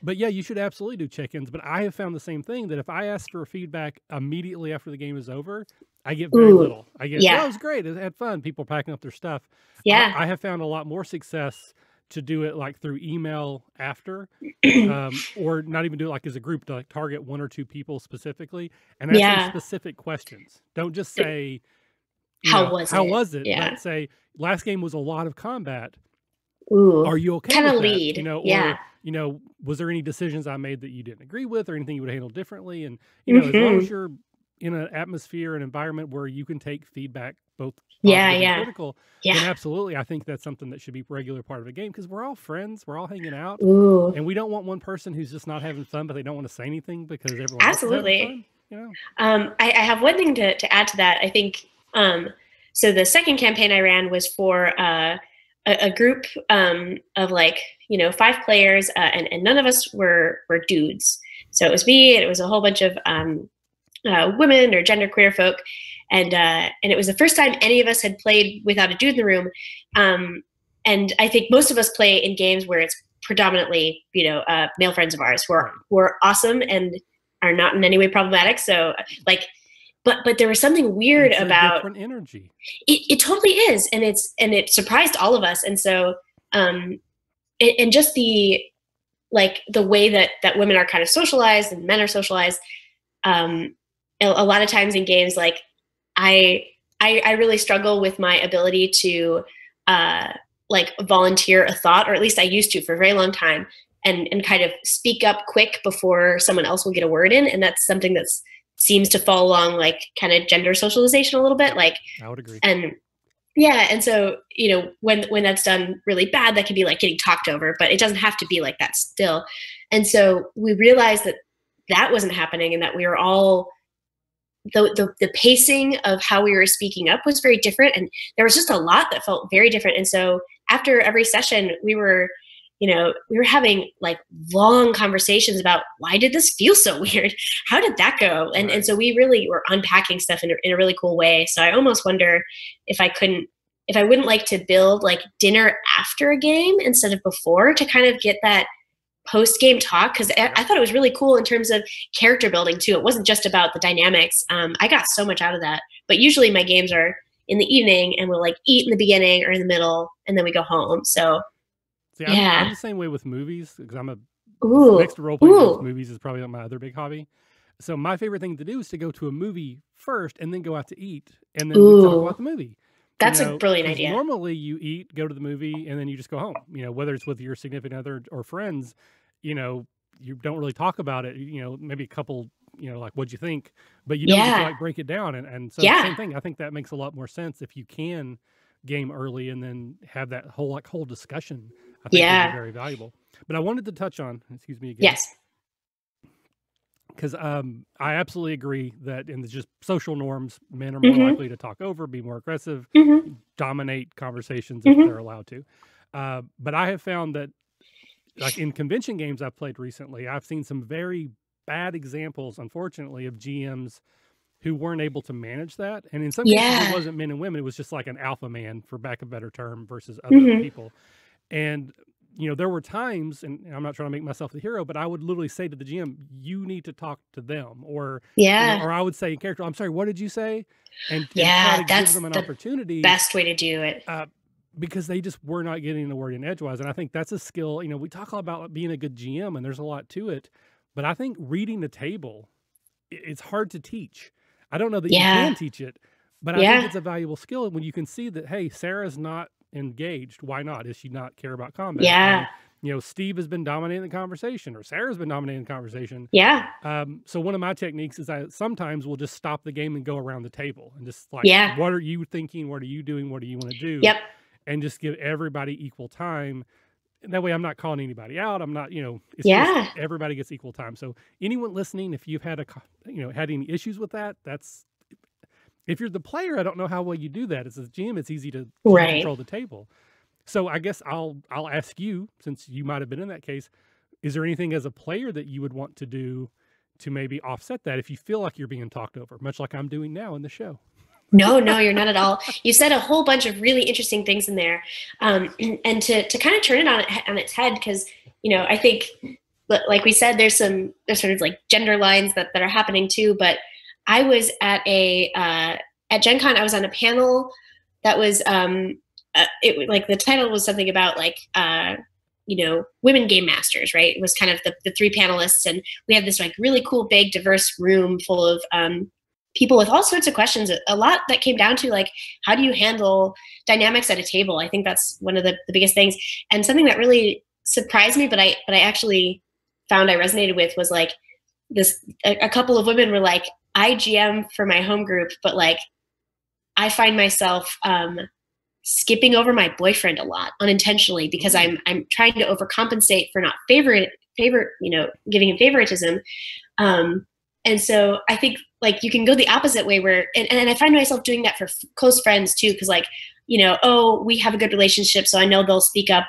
Speaker 1: But yeah, you should absolutely do check-ins. But I have found the same thing, that if I ask for feedback immediately after the game is over, I get very little. I get, oh, it was great. It had fun. People packing up their stuff.
Speaker 2: Yeah.
Speaker 1: I have found a lot more success to do it like through email after, or not even do it like as a group, to like target 1 or 2 people specifically and ask them specific questions. Don't just say, how was it?
Speaker 2: Yeah.
Speaker 1: But say, last game was a lot of combat.
Speaker 2: Ooh,
Speaker 1: are you okay
Speaker 2: kind of
Speaker 1: with
Speaker 2: lead?
Speaker 1: That? You know, or, you know, was there any decisions I made that you didn't agree with, or anything you would handle differently? And, you know, as long as you're in an atmosphere, an environment where you can take feedback, both positive and critical, then absolutely, I think that's something that should be a regular part of a game, because we're all friends, we're all hanging out, and we don't want one person who's just not having fun, but they don't want to say anything because everyone else is having fun. you know?
Speaker 2: I have one thing to add to that. I think, so the second campaign I ran was for a group of like, 5 players, and none of us were dudes. So it was me, and it was a whole bunch of women or genderqueer folk, and it was the first time any of us had played without a dude in the room. And I think most of us play in games where it's predominantly, male friends of ours who are awesome and are not in any way problematic. So like, but there was something weird about
Speaker 1: different energy.
Speaker 2: It totally is, and it surprised all of us. And so, and just the way that women are kind of socialized and men are socialized. A lot of times in games, like I really struggle with my ability to like volunteer a thought, or at least I used to for a very long time, and kind of speak up quick before someone else will get a word in. And that's something that seems to fall along like kind of gender socialization a little bit. Like,
Speaker 1: I would agree.
Speaker 2: And yeah, and so when that's done really bad, that can be like getting talked over, but it doesn't have to be like that still. And so we realized that wasn't happening, and that we were all the pacing of how we were speaking up was very different, and there was just a lot that felt very different. And so after every session, we were having like long conversations about, why did this feel so weird? How did that go? And so we really were unpacking stuff in a really cool way. So I almost wonder if I wouldn't like to build like dinner after a game instead of before, to kind of get that post-game talk, because I thought it was really cool in terms of character building too. It wasn't just about the dynamics. I got so much out of that. But usually my games are in the evening, and we'll like eat in the beginning or in the middle, and then we go home. So
Speaker 1: see,
Speaker 2: yeah,
Speaker 1: I'm the same way with movies, because I'm next to role-playing games, movies is probably my other big hobby. So my favorite thing to do is to go to a movie first, and then go out to eat, and then talk about the movie.
Speaker 2: That's a brilliant idea.
Speaker 1: Normally you eat, go to the movie, and then you just go home. Whether it's with your significant other or friends, you don't really talk about it. Maybe a couple, like, what'd you think? But you don't get to like break it down. And so same thing. I think that makes a lot more sense if you can game early and then have that whole discussion. I think would be very valuable. But I wanted to touch on, excuse me again.
Speaker 2: Yes.
Speaker 1: Because I absolutely agree that in the just social norms, men are more likely to talk over, be more aggressive, dominate conversations if they're allowed to. But I have found that, like in convention games I've played recently, I've seen some very bad examples, unfortunately, of GMs who weren't able to manage that. And in some cases, it wasn't men and women. It was just like an alpha man, for lack of a better term, versus other people. And there were times, and I'm not trying to make myself the hero, but I would literally say to the GM, you need to talk to them. Or, or I would say in character, I'm sorry, what did you say? And try to give them an opportunity.
Speaker 2: Best way to do it.
Speaker 1: Because they just were not getting the word in edgewise. And I think that's a skill. We talk all about being a good GM, and there's a lot to it. But I think reading the table, it's hard to teach. I don't know that you can teach it, but I think it's a valuable skill. And when you can see that, hey, Sarah's not engaged, why not? Does she not care about combat? And, Steve has been dominating the conversation, or Sarah's been dominating the conversation. So one of my techniques is I sometimes will just stop the game and go around the table and just like, what are you thinking? What are you doing? What do you want to do? And just give everybody equal time. And that way I'm not calling anybody out. I'm not, it's just everybody gets equal time. So anyone listening, if you've had had any issues with that, if you're the player, I don't know how well you do that. As a GM, it's easy to control the table. So I guess I'll ask you, since you might have been in that case, is there anything as a player that you would want to do to maybe offset that if you feel like you're being talked over, much like I'm doing now in the show?
Speaker 2: No, you're not at all. You said a whole bunch of really interesting things in there. And to kind of turn it on its head, because, I think, like we said, there's sort of like gender lines that are happening too. But I was at at Gen Con, I was on a panel that was, like the title was something about like, women game masters, right? It was kind of the 3 panelists. And we had this like really cool, big, diverse room full of, people with all sorts of questions, a lot that came down to like, how do you handle dynamics at a table? I think that's one of the biggest things. And something that really surprised me, but I actually found I resonated with, was like a couple of women were like, I GM for my home group, but like, I find myself skipping over my boyfriend a lot unintentionally, because I'm trying to overcompensate for not giving him favoritism. And so I think like you can go the opposite way where, and I find myself doing that for close friends too. Cause like, oh, we have a good relationship. So I know they'll speak up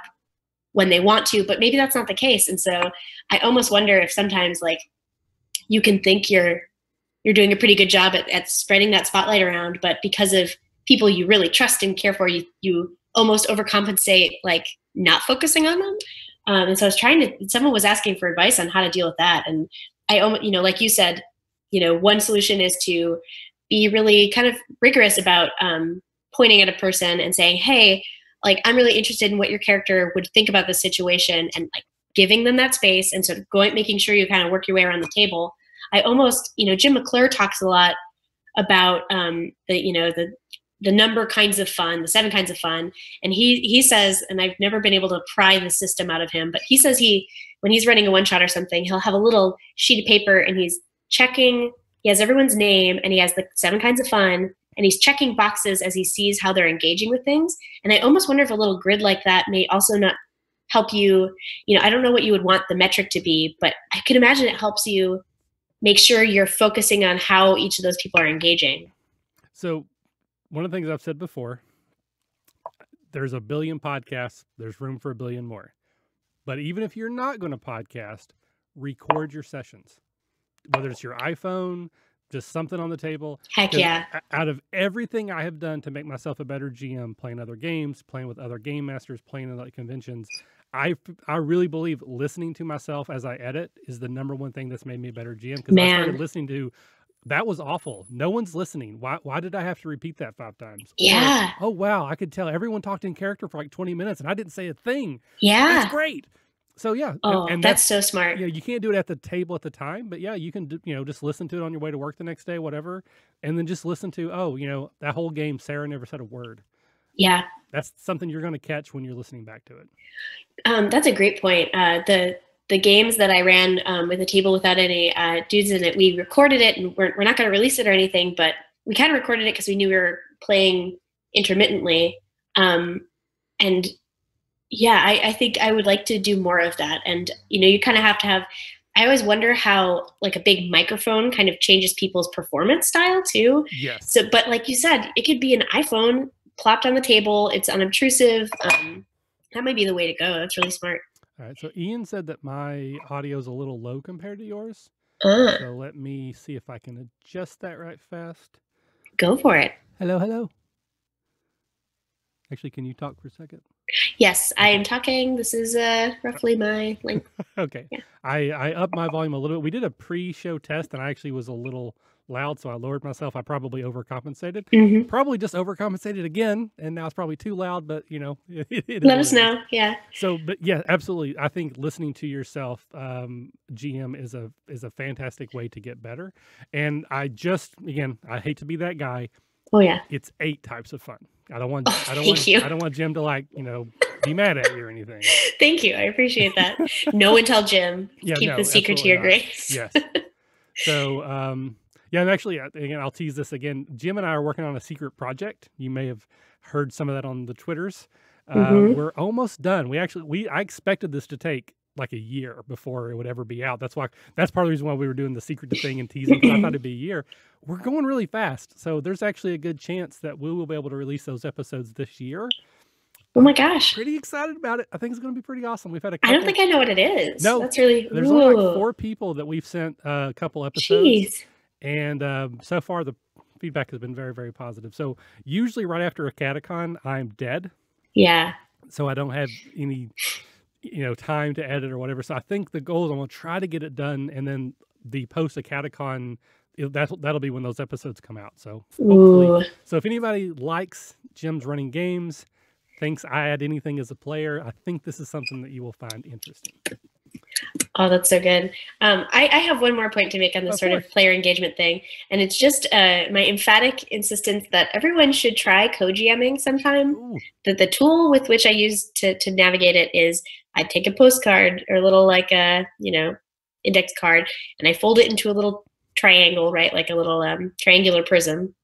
Speaker 2: when they want to, but maybe that's not the case. And so I almost wonder if sometimes like you can think you're doing a pretty good job at spreading that spotlight around, but because of people you really trust and care for, you almost overcompensate, like not focusing on them. And so I was someone was asking for advice on how to deal with that. And I almost, like you said, one solution is to be really kind of rigorous about pointing at a person and saying, hey, like, I'm really interested in what your character would think about this situation, and like giving them that space and sort of making sure you kind of work your way around the table. I almost, Jim McClure talks a lot about the number kinds of fun, the 7 kinds of fun. And he says, and I've never been able to pry the system out of him, but he says when he's running a one shot or something, he'll have a little sheet of paper and he's checking, he has everyone's name and he has the 7 kinds of fun, and he's checking boxes as he sees how they're engaging with things. And I almost wonder if a little grid like that may also not help you, I don't know what you would want the metric to be, but I can imagine it helps you make sure you're focusing on how each of those people are engaging.
Speaker 1: So one of the things I've said before, there's a billion podcasts, there's room for a billion more. But even if you're not going to podcast, record your sessions, whether it's your iPhone, just something on the table.
Speaker 2: Heck yeah.
Speaker 1: Out of everything I have done to make myself a better GM, playing other games, playing with other game masters, playing at conventions, I really believe listening to myself as I edit is the number one thing that's made me a better GM. Because I started listening to, that was awful. No one's listening. Why did I have to repeat that 5 times?
Speaker 2: Yeah.
Speaker 1: Or, oh, wow, I could tell everyone talked in character for like 20 minutes and I didn't say a thing.
Speaker 2: Yeah.
Speaker 1: That's great. So yeah.
Speaker 2: Oh, and that's so smart.
Speaker 1: You can't do it at the table at the time, but yeah, you can, just listen to it on your way to work the next day, whatever. And then just listen to, that whole game, Sarah never said a word.
Speaker 2: Yeah.
Speaker 1: That's something you're going to catch when you're listening back to it.
Speaker 2: That's a great point. The games that I ran with a table without any dudes in it, we recorded it, and we're not going to release it or anything, but we kind of recorded it because we knew we were playing intermittently. And yeah, I think I would like to do more of that. And, you kind of have to have, I always wonder how like a big microphone kind of changes people's performance style too.
Speaker 1: Yes.
Speaker 2: So, but like you said, it could be an iPhone plopped on the table. It's unobtrusive. That might be the way to go. That's really smart.
Speaker 1: All right. So Ian said that my audio is a little low compared to yours. So let me see if I can adjust that right fast.
Speaker 2: Go for it.
Speaker 1: Hello. Actually, can you talk for a second?
Speaker 2: Yes, I am talking. This is roughly my length.
Speaker 1: Okay.
Speaker 2: Yeah.
Speaker 1: I upped my volume a little bit. We did a pre-show test and I actually was a little loud, so I lowered myself. I probably overcompensated.
Speaker 2: Mm-hmm.
Speaker 1: Probably just overcompensated again, and now it's probably too loud, but
Speaker 2: let us know. Yeah.
Speaker 1: So, but yeah, absolutely. I think listening to yourself, GM, is a fantastic way to get better. And I hate to be that guy.
Speaker 2: Oh yeah.
Speaker 1: It's 8 types of fun. I don't want Jim to be mad at you or anything.
Speaker 2: Thank you. I appreciate that. No one tell Jim. Keep the secret to your grace.
Speaker 1: Yes. So, and actually, again, I'll tease this again. Jim and I are working on a secret project. You may have heard some of that on the Twitters. We're almost done. I expected this to take like a year before it would ever be out. That's part of the reason why we were doing the secret thing and teasing, because I thought it'd be a year. We're going really fast. So there's actually a good chance that we will be able to release those episodes this year.
Speaker 2: Oh my gosh.
Speaker 1: Pretty excited about it. I think it's going to be pretty awesome. We've had
Speaker 2: I don't think I know what it is.
Speaker 1: No,
Speaker 2: that's really,
Speaker 1: there's only like 4 people that we've sent a couple episodes.
Speaker 2: Jeez.
Speaker 1: And so far the feedback has been very, very positive. So usually right after a catacon, I'm dead.
Speaker 2: Yeah.
Speaker 1: So I don't have any, time to edit or whatever. So I think the goal is I'm going to try to get it done. And then the post a catacon, that'll be when those episodes come out. So hopefully, so if anybody likes Jim's running games, thinks I add anything as a player, I think this is something that you will find interesting.
Speaker 2: Oh, that's so good. I have one more point to make on this sort of player engagement thing, and it's just my emphatic insistence that everyone should try co-GMing sometime. The tool with which I use to navigate it is I take a postcard or a little index card, and I fold it into a little triangle, right, like a little triangular prism,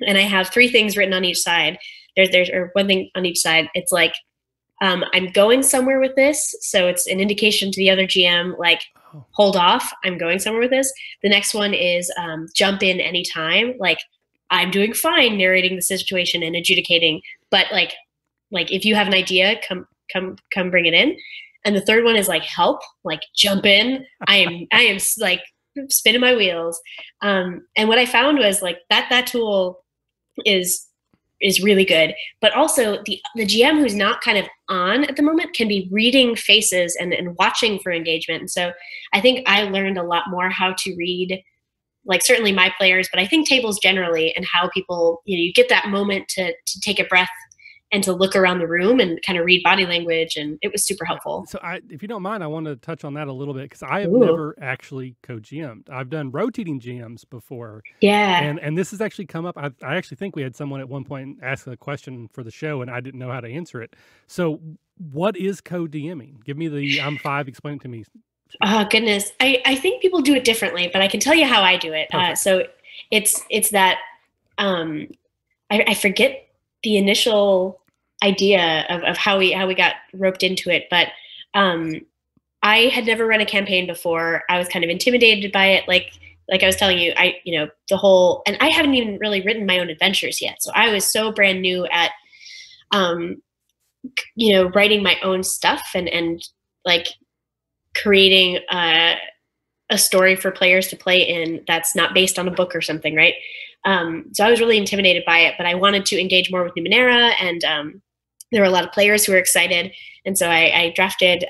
Speaker 2: and I have 3 things written on each side. There's one thing on each side. It's like I'm going somewhere with this. So it's an indication to the other GM, like, hold off, I'm going somewhere with this. The next one is jump in anytime. Like, I'm doing fine narrating the situation and adjudicating, but like if you have an idea, come bring it in. And the third one is like, help, like, jump in. I am like spinning my wheels. And what I found was like that tool is really good, but also the GM who's not kind of on at the moment can be reading faces and watching for engagement. And so I think I learned a lot more how to read, like, certainly my players, but I think tables generally, and how people, you get that moment to take a breath and to look around the room and kind of read body language. And it was super helpful.
Speaker 1: So if you don't mind, I want to touch on that a little bit, because I have never actually co-GM'd. I've done rotating GMs before.
Speaker 2: Yeah.
Speaker 1: And this has actually come up. I actually think we had someone at one point ask a question for the show and I didn't know how to answer it. So what is co-DMing? Give me the I'm 5, explain it to me.
Speaker 2: Oh, goodness. I think people do it differently, but I can tell you how I do it. So it's that, I forget the initial idea of how we got roped into it, but I had never run a campaign before. I was kind of intimidated by it. Like I was telling you, the whole, and I haven't even really written my own adventures yet. So I was so brand new at, writing my own stuff and like creating a story for players to play in that's not based on a book or something, right? So I was really intimidated by it, but I wanted to engage more with Numenera, and there were a lot of players who were excited, and so I drafted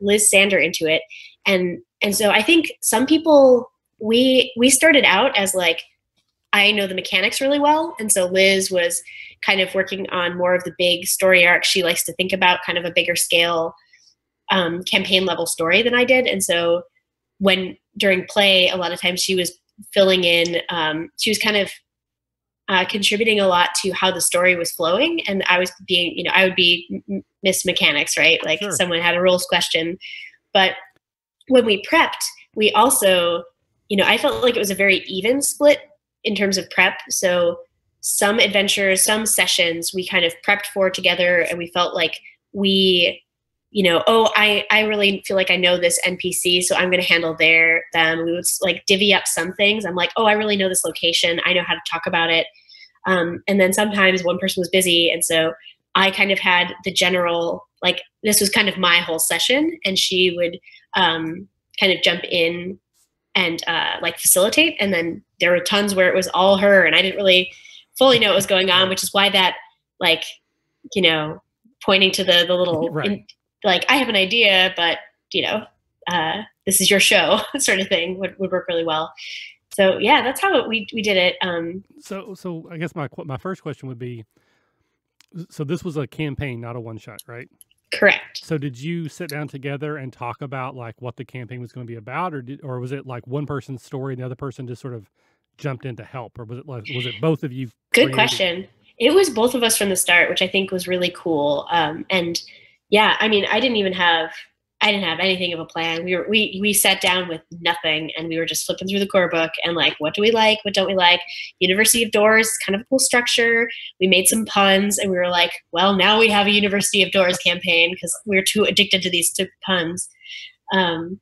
Speaker 2: Liz Sander into it, and so I think some people, we started out as like, I know the mechanics really well, and so Liz was kind of working on more of the big story arc. She likes to think about kind of a bigger scale campaign level story than I did, and so when during play, a lot of times she was filling in, she was kind of contributing a lot to how the story was flowing, and I was being, I would be Miss Mechanics, right? Like, sure, someone had a rules question. But when we prepped, we also, I felt like it was a very even split in terms of prep. So some adventures, some sessions we kind of prepped for together, and we felt like we, I really feel like I know this NPC, so I'm going to handle them. We would like divvy up some things. I'm like, oh, I really know this location. I know how to talk about it. And then sometimes one person was busy, and so I kind of had the general, like, this was kind of my whole session, and she would kind of jump in and like facilitate. And then there were tons where it was all her, and I didn't really fully know what was going on, which is why that, like, pointing to the little, right, like, I have an idea, but this is your show sort of thing would work really well. So yeah, that's how we did it.
Speaker 1: So I guess my first question would be, so this was a campaign, not a one shot, right?
Speaker 2: Correct.
Speaker 1: So did you sit down together and talk about like what the campaign was going to be about, or was it like one person's story and the other person just sort of jumped in to help, or was it both of you?
Speaker 2: Good question. It was both of us from the start, which I think was really cool. And yeah, I mean, I didn't have anything of a plan. We sat down with nothing, and we were just flipping through the core book and like, what do we like? What don't we like? University of Doors, kind of a cool structure. We made some puns, and we were like, well, now we have a University of Doors campaign because we're too addicted to these puns. And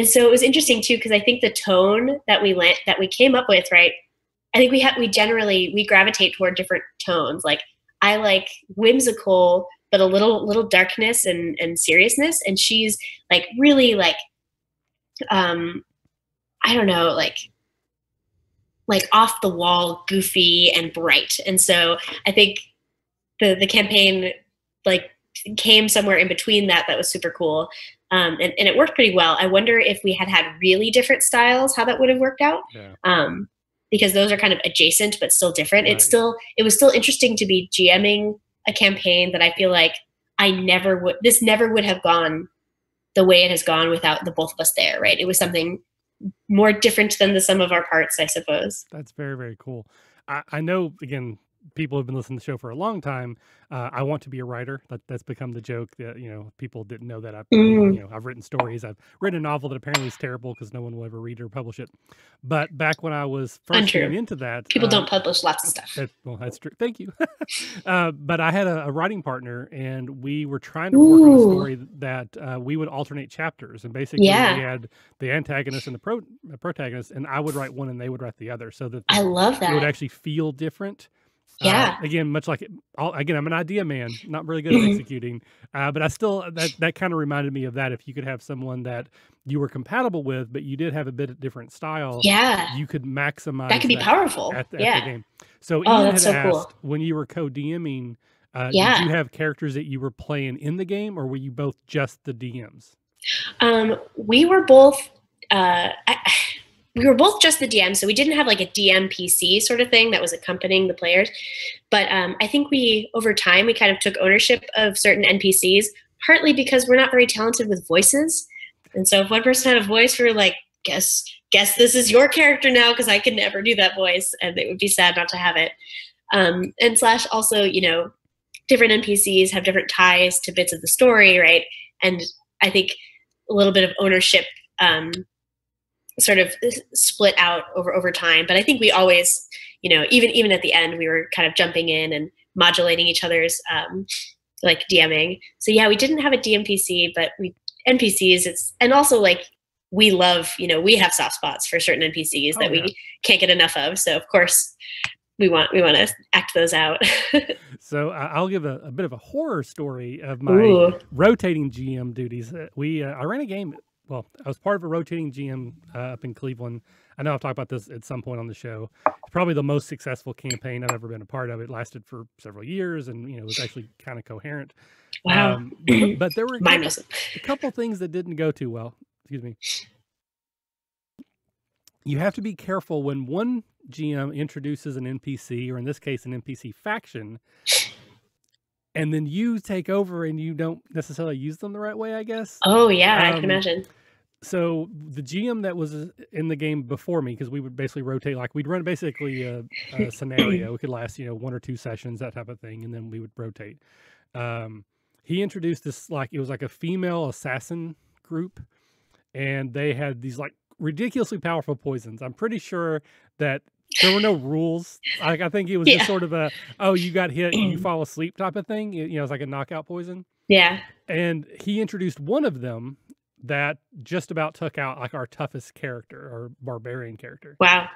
Speaker 2: so it was interesting too, because I think the tone that we came up with, right? I think we gravitate toward different tones. Like, I like whimsical, but a little darkness and seriousness. And she's like really like, I don't know, like off the wall, goofy and bright. And so I think the campaign like came somewhere in between that was super cool. And it worked pretty well. I wonder if we had really different styles, how that would have worked out. Yeah. Because those are kind of adjacent, but still different. Right. It was still interesting to be GMing a campaign that I feel like this never would have gone the way it has gone without the both of us there, right? It was something more different than the sum of our parts, I suppose.
Speaker 1: That's very, very cool. I know, again, people have been listening to the show for a long time, I want to be a writer. That's become the joke that, people didn't know that I've written stories. I've written a novel that apparently is terrible because no one will ever read it or publish it. But back when I was first getting into that,
Speaker 2: people don't publish lots of stuff.
Speaker 1: Well, that's true. Thank you. But I had a writing partner, and we were trying to work on a story that we would alternate chapters, and basically we had the antagonist and the protagonist, and I would write one and they would write the other, so that
Speaker 2: I love that
Speaker 1: it would actually feel different. Again, much like again, I'm an idea man, not really good at executing, but I still that kind of reminded me of that. If you could have someone that you were compatible with, but you did have a bit of different style, you could maximize
Speaker 2: that could be powerful
Speaker 1: at the game. So Ian had asked, when you were co-DMing, did you have characters that you were playing in the game, or were you both just the DMs?
Speaker 2: We were both. We were both just the DM, so we didn't have like a DM PC sort of thing that was accompanying the players. But I think over time, we kind of took ownership of certain NPCs, partly because we're not very talented with voices. And so if one person had a voice, we were like, guess this is your character now, because I could never do that voice, and it would be sad not to have it. And / also, different NPCs have different ties to bits of the story, right? And I think a little bit of ownership sort of split out over time. But I think we always, even at the end, we were kind of jumping in and modulating each other's like DMing. So yeah, we didn't have a DMPC, but NPCs, and also like we love, we have soft spots for certain NPCs that we can't get enough of. So of course we want to act those out.
Speaker 1: So I'll give a bit of a horror story of my rotating GM duties. I ran a game. Well, I was part of a rotating GM up in Cleveland. I know I've talked about this at some point on the show. It's probably the most successful campaign I've ever been a part of. It lasted for several years, and it was actually kind of coherent.
Speaker 2: Wow.
Speaker 1: But there were a couple things that didn't go too well. Excuse me. You have to be careful when one GM introduces an NPC, or in this case, an NPC faction, and then you take over and you don't necessarily use them the right way, I guess.
Speaker 2: Oh, yeah, I can imagine.
Speaker 1: So the GM that was in the game before me, because we would basically rotate, like we'd run basically a scenario. It could last, 1 or 2 sessions, that type of thing, and then we would rotate. He introduced this, it was like a female assassin group, and they had these ridiculously powerful poisons. I'm pretty sure that there were no rules. I think it was just sort of you got hit, you fall asleep type of thing. It's like a knockout poison.
Speaker 2: Yeah.
Speaker 1: And he introduced one of them that just about took out our toughest character, or barbarian character.
Speaker 2: Wow.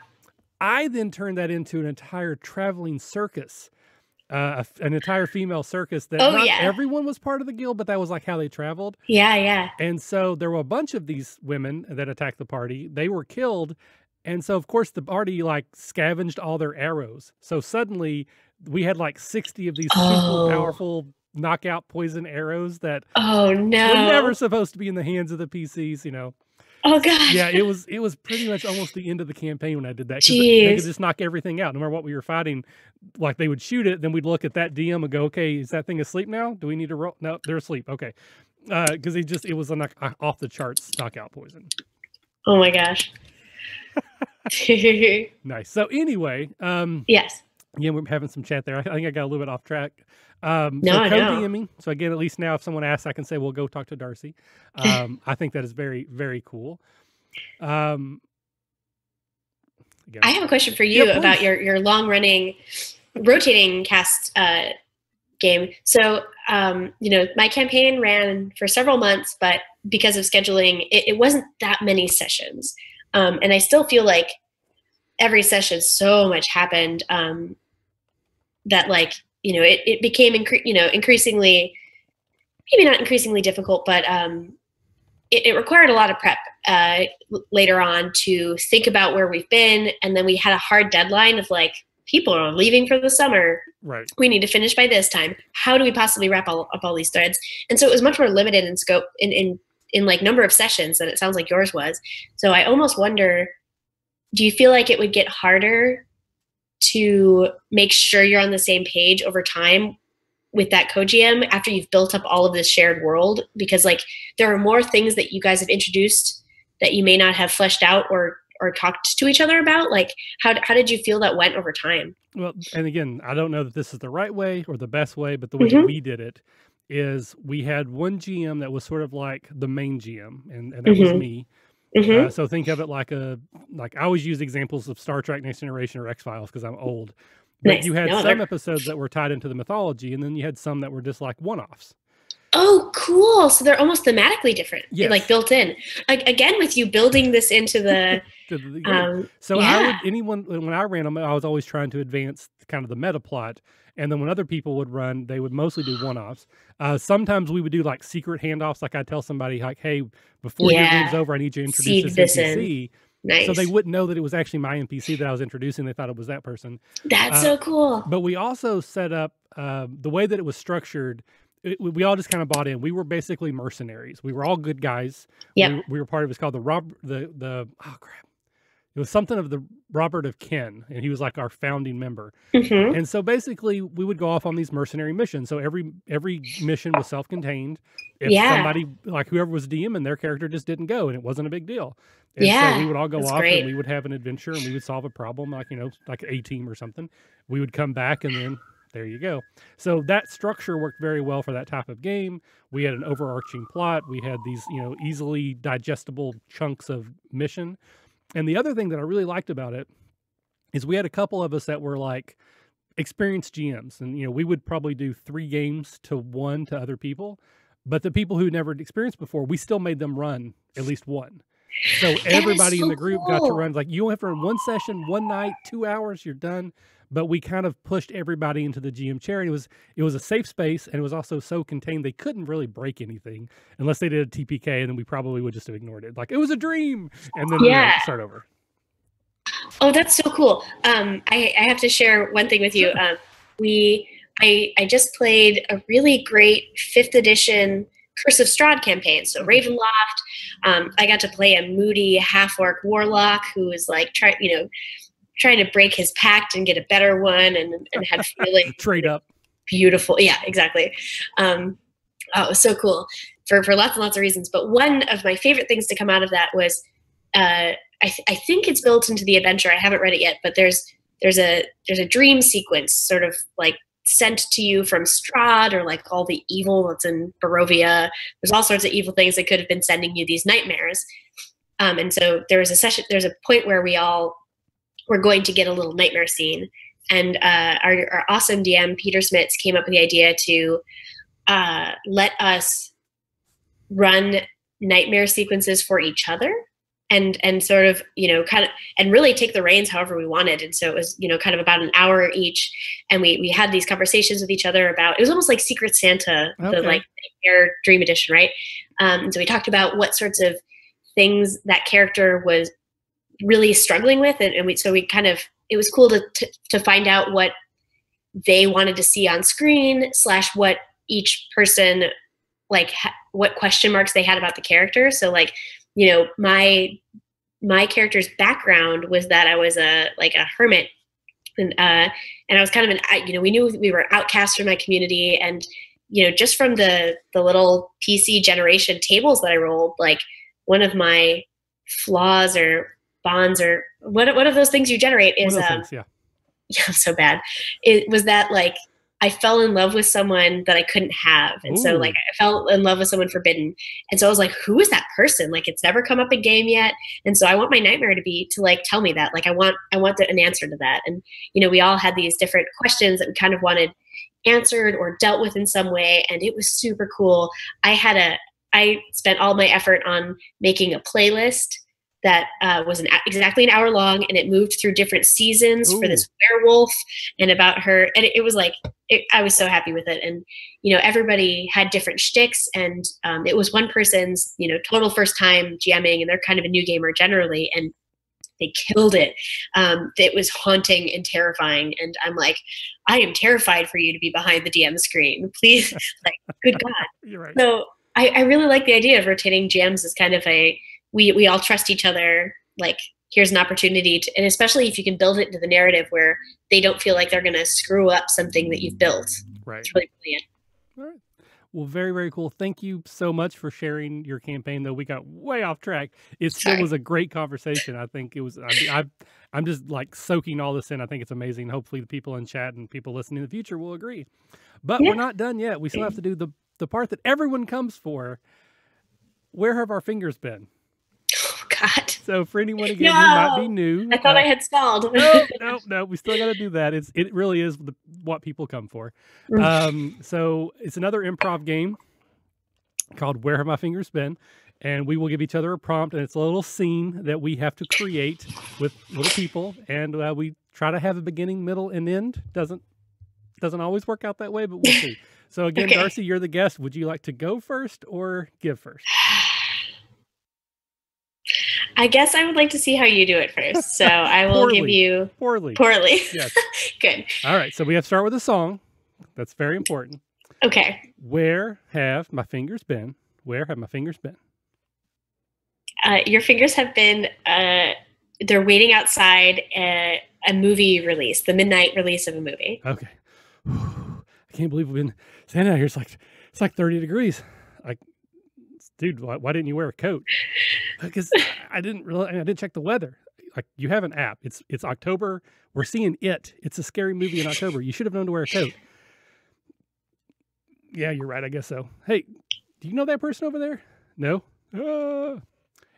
Speaker 1: I then turned that into an entire traveling circus, an entire female circus that everyone was part of the guild, but that was how they traveled.
Speaker 2: Yeah, yeah.
Speaker 1: And so there were a bunch of these women that attacked the party. They were killed. And so, of course, the party scavenged all their arrows. So suddenly we had 60 of these super powerful knockout poison arrows that were never supposed to be in the hands of the PCs,
Speaker 2: Oh gosh.
Speaker 1: Yeah, it was pretty much almost the end of the campaign when I did that. They could just knock everything out, no matter what we were fighting. They would shoot it, then we'd look at that DM and go, okay, is that thing asleep now? Do we need to roll? No, they're asleep. Okay. Because it was off the charts knockout poison.
Speaker 2: Oh my gosh.
Speaker 1: Nice. So anyway,
Speaker 2: yes.
Speaker 1: Yeah, we're having some chat there. I think I got a little bit off track. Co-DMing. So again, at least now if someone asks, I can say, well, go talk to Darcy. I think that is very, very cool.
Speaker 2: Again, I have a question for you about your long-running rotating cast game. So, my campaign ran for several months, but because of scheduling, it wasn't that many sessions. And I still feel like every session, so much happened that it became increasingly, maybe not increasingly difficult, but it required a lot of prep later on to think about where we've been. And then we had a hard deadline of people are leaving for the summer.
Speaker 1: Right.
Speaker 2: We need to finish by this time. How do we possibly wrap up all these threads? And so it was much more limited in scope in number of sessions than it sounds like yours was. So I almost wonder, do you feel like it would get harder to make sure you're on the same page over time with that co-GM after you've built up all of this shared world? Because there are more things that you guys have introduced that you may not have fleshed out or or talked to each other about? Like, how did you feel that went over time?
Speaker 1: Well, and again, I don't know that this is the right way or the best way, but the way that we did it is we had one GM that was sort of like the main GM, and that was me. So think of it like I always use examples of Star Trek Next Generation or X-Files because I'm old. But
Speaker 2: Nice.
Speaker 1: you had some episodes that were tied into the mythology, and then you had some that were just like one-offs.
Speaker 2: Oh, cool. So they're almost thematically different.
Speaker 1: Yes.
Speaker 2: Like built in. Again, with you building this into the
Speaker 1: so I would when I ran them, I was always trying to advance kind of the meta plot. And then when other people would run, they would mostly do one-offs. Sometimes we would do like secret handoffs. Like I'd tell somebody like, hey, before your game's over, I need you to introduce this NPC.
Speaker 2: Nice.
Speaker 1: So they wouldn't know that it was actually my NPC that I was introducing. They thought it was that person.
Speaker 2: That's so cool.
Speaker 1: But we also set up the way that it was structured. We all just kind of bought in. We were basically mercenaries. We were all good guys.
Speaker 2: Yeah.
Speaker 1: We were part of, it's called oh crap. It was something of the Robert of Ken, and he was like our founding member. And so basically we would go off on these mercenary missions. So every mission was self-contained. If somebody, like whoever was DM and their character just didn't go, and it wasn't a big deal. And so we would all go off and we would have an adventure and we would solve a problem, like, like A team or something. We would come back and then there you go. So that structure worked very well for that type of game. We had an overarching plot. We had these, easily digestible chunks of mission. And the other thing that I really liked about it is we had a couple of us that were like experienced GMs. And, we would probably do 3 games to 1 to other people. But the people who never experienced before, we still made them run at least 1. So everybody in the group got to run. Like, you only have to run 1 session, 1 night, 2 hours, you're done. But we kind of pushed everybody into the GM chair. And it was a safe space, and it was also so contained they couldn't really break anything unless they did a TPK, and then we probably would just have ignored it. Like, it was a dream, and then start over.
Speaker 2: Oh, that's so cool. I have to share one thing with you. I just played a really great 5th edition Curse of Strahd campaign. So Ravenloft. I got to play a moody half-orc warlock who was like trying to break his pact and get a better one, and had feeling
Speaker 1: trade up.
Speaker 2: Beautiful. Yeah, exactly. Oh, it was so cool for lots and lots of reasons. But one of my favorite things to come out of that was, I think it's built into the adventure. I haven't read it yet, but there's a dream sequence sort of like sent to you from Strahd, or like all the evil that's in Barovia. There's all sorts of evil things that could have been sending you these nightmares. And so there's a point where we're going to get a little nightmare scene. And our awesome DM, Peter Smits, came up with the idea to let us run nightmare sequences for each other, and sort of, kind of, and really take the reins however we wanted. And so it was, kind of about an hour each. And we had these conversations with each other about, it was almost like Secret Santa, the like nightmare dream edition, right? And so we talked about what sorts of things that character was really struggling with, and we kind of, it was cool to find out what they wanted to see on screen, / what each person, like what question marks they had about the character. So like, my character's background was that I was a hermit, and I was kind of we knew we were outcasts from my community, and just from the little PC generation tables that I rolled, like one of my flaws or bonds, or what of those things you generate is I'm so bad. It was that like I fell in love with someone that I couldn't have, and so like I fell in love with someone forbidden, and so I was like, who is that person? Like, it's never come up in game yet, and so I want my nightmare to like tell me that. Like, I want an answer to that. And we all had these different questions that we kind of wanted answered or dealt with in some way, and it was super cool. I spent all my effort on making a playlist that was exactly an hour long, and it moved through different seasons for this werewolf and about her. And it was like, I was so happy with it. And, everybody had different shticks, and it was one person's, total first time GMing, and they're kind of a new gamer generally, and they killed it. It was haunting and terrifying. And I'm like, I am terrified for you to be behind the DM screen. Please, like, good God.
Speaker 1: You're right.
Speaker 2: So I really like the idea of rotating GMs as kind of we all trust each other. Like, here's an opportunity to, and especially if you can build it into the narrative where they don't feel like they're going to screw up something that you've built.
Speaker 1: Right.
Speaker 2: It's really brilliant.
Speaker 1: All right. Well, very, very cool. Thank you so much for sharing your campaign, though we got way off track. It still was a great conversation. I think it was, I'm just like soaking all this in. I think it's amazing. Hopefully the people in chat and people listening in the future will agree. But we're not done yet. We still have to do the part that everyone comes for. Where have our fingers been?
Speaker 2: Oh, God.
Speaker 1: So for anyone, again, who might be new.
Speaker 2: I thought I had stalled.
Speaker 1: No, we still got to do that. It really is what people come for. So it's another improv game called Where Have My Fingers Been? And we will give each other a prompt, and it's a little scene that we have to create with little people. And we try to have a beginning, middle, and end. Doesn't always work out that way, but we'll see. So again, Darcy, you're the guest. Would you like to go first or give first?
Speaker 2: I guess I would like to see how you do it first. So I will give you
Speaker 1: poorly.
Speaker 2: Yes. Good.
Speaker 1: All right. So we have to start with a song. That's very important.
Speaker 2: Okay.
Speaker 1: Where have my fingers been? Where have my fingers been?
Speaker 2: Your fingers have been, they're waiting outside a movie release, the midnight release of a movie.
Speaker 1: Okay. I can't believe we've been standing out here. It's like 30 degrees. Like, dude, why didn't you wear a coat? Because I didn't check the weather. Like, you have an app. It's October. We're seeing it. It's a scary movie in October. You should have known to wear a coat. Yeah, you're right. I guess so. Hey, do you know that person over there? No?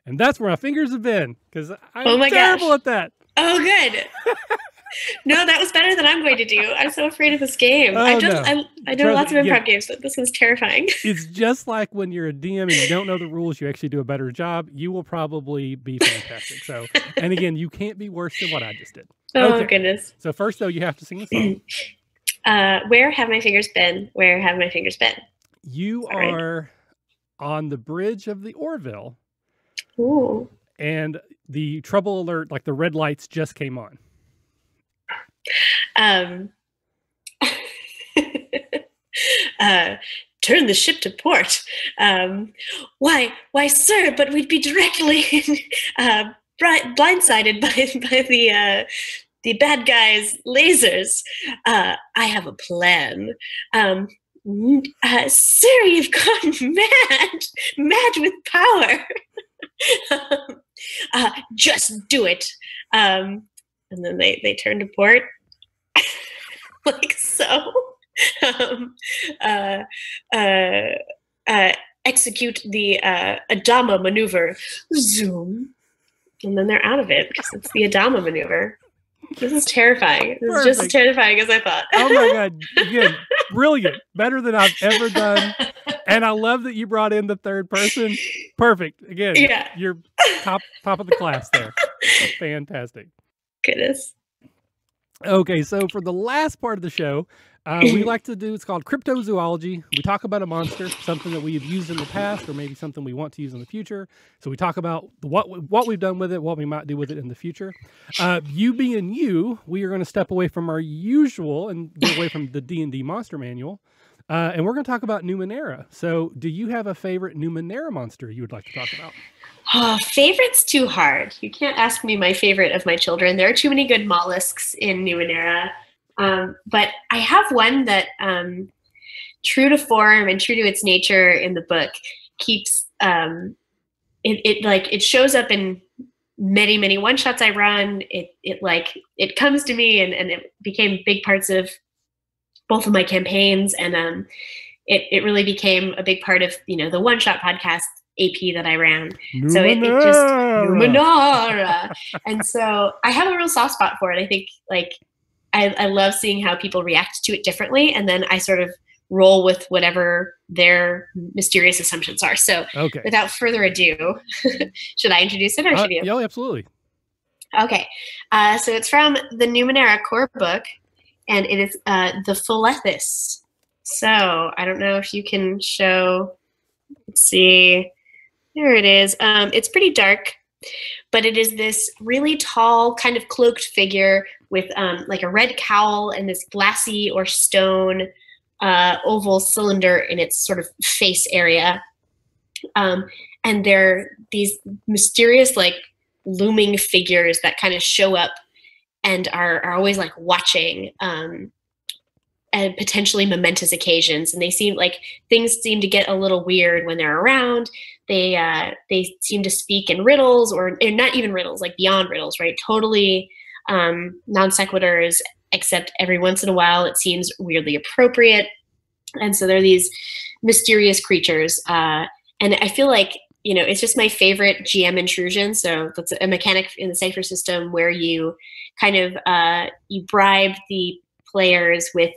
Speaker 1: And that's where my fingers have been, because I'm terrible at that.
Speaker 2: Oh, good. No, that was better than I'm going to do. I'm so afraid of this game. I know lots of improv games, but this one's terrifying.
Speaker 1: It's just like when you're a DM and you don't know the rules, you actually do a better job. You will probably be fantastic. So, and again, you can't be worse than what I just did.
Speaker 2: Oh, goodness.
Speaker 1: So first, though, you have to sing the song.
Speaker 2: Where have my fingers been? Where have my fingers been?
Speaker 1: You are on the bridge of the Orville.
Speaker 2: Ooh.
Speaker 1: And the trouble alert, like the red lights just came on.
Speaker 2: Turn the ship to port. Why, sir, but we'd be directly blindsided by the bad guys' lasers. I have a plan. Sir, you've gone mad with power. Just do it. And then they turn to port, like so. Execute the Adama maneuver. Zoom. And then they're out of it because it's the Adama maneuver. This is terrifying. This is just as terrifying as I thought.
Speaker 1: Oh my God. Again, brilliant. Better than I've ever done. And I love that you brought in the third person. Perfect. Again, you're top of the class there. Fantastic.
Speaker 2: Goodness.
Speaker 1: Okay, so for the last part of the show, we like to do, it's called Cryptozoology. We talk about a monster, something that we have used in the past, or maybe something we want to use in the future. So we talk about what we've done with it, what we might do with it in the future. You being you, we are going to step away from our usual and get away from the D&D Monster Manual. And we're going to talk about Numenera. So do you have a favorite Numenera monster you would like to talk about?
Speaker 2: Favorite's too hard. You can't ask me my favorite of my children. There are too many good mollusks in Numenera. But I have one that, true to form and true to its nature in the book, keeps it shows up in many, many one-shots I run. It comes to me and it became big parts of both of my campaigns, and it really became a big part of the one-shot podcast AP that I ran.
Speaker 1: Numenera.
Speaker 2: So it just Numenera. And so I have a real soft spot for it. I think I love seeing how people react to it differently, and then I sort of roll with whatever their mysterious assumptions are. So without further ado, should I introduce it or should you?
Speaker 1: Yeah, absolutely.
Speaker 2: Okay. So it's from the Numenera core book, and it is the Philist. So I don't know if you can show, let's see. There it is. It's pretty dark, but it is this really tall, kind of cloaked figure with like a red cowl and this glassy or stone oval cylinder in its sort of face area. And they're these mysterious, like, looming figures that kind of show up and are always like watching. and potentially momentous occasions, and they seem like things seem to get a little weird when they're around. They seem to speak in riddles, or not even riddles, like beyond riddles, right? Totally non sequiturs, except every once in a while it seems weirdly appropriate. And so they're these mysterious creatures, and I feel like, you know, it's just my favorite GM intrusion. So that's a mechanic in the Cypher system where you kind of you bribe the players with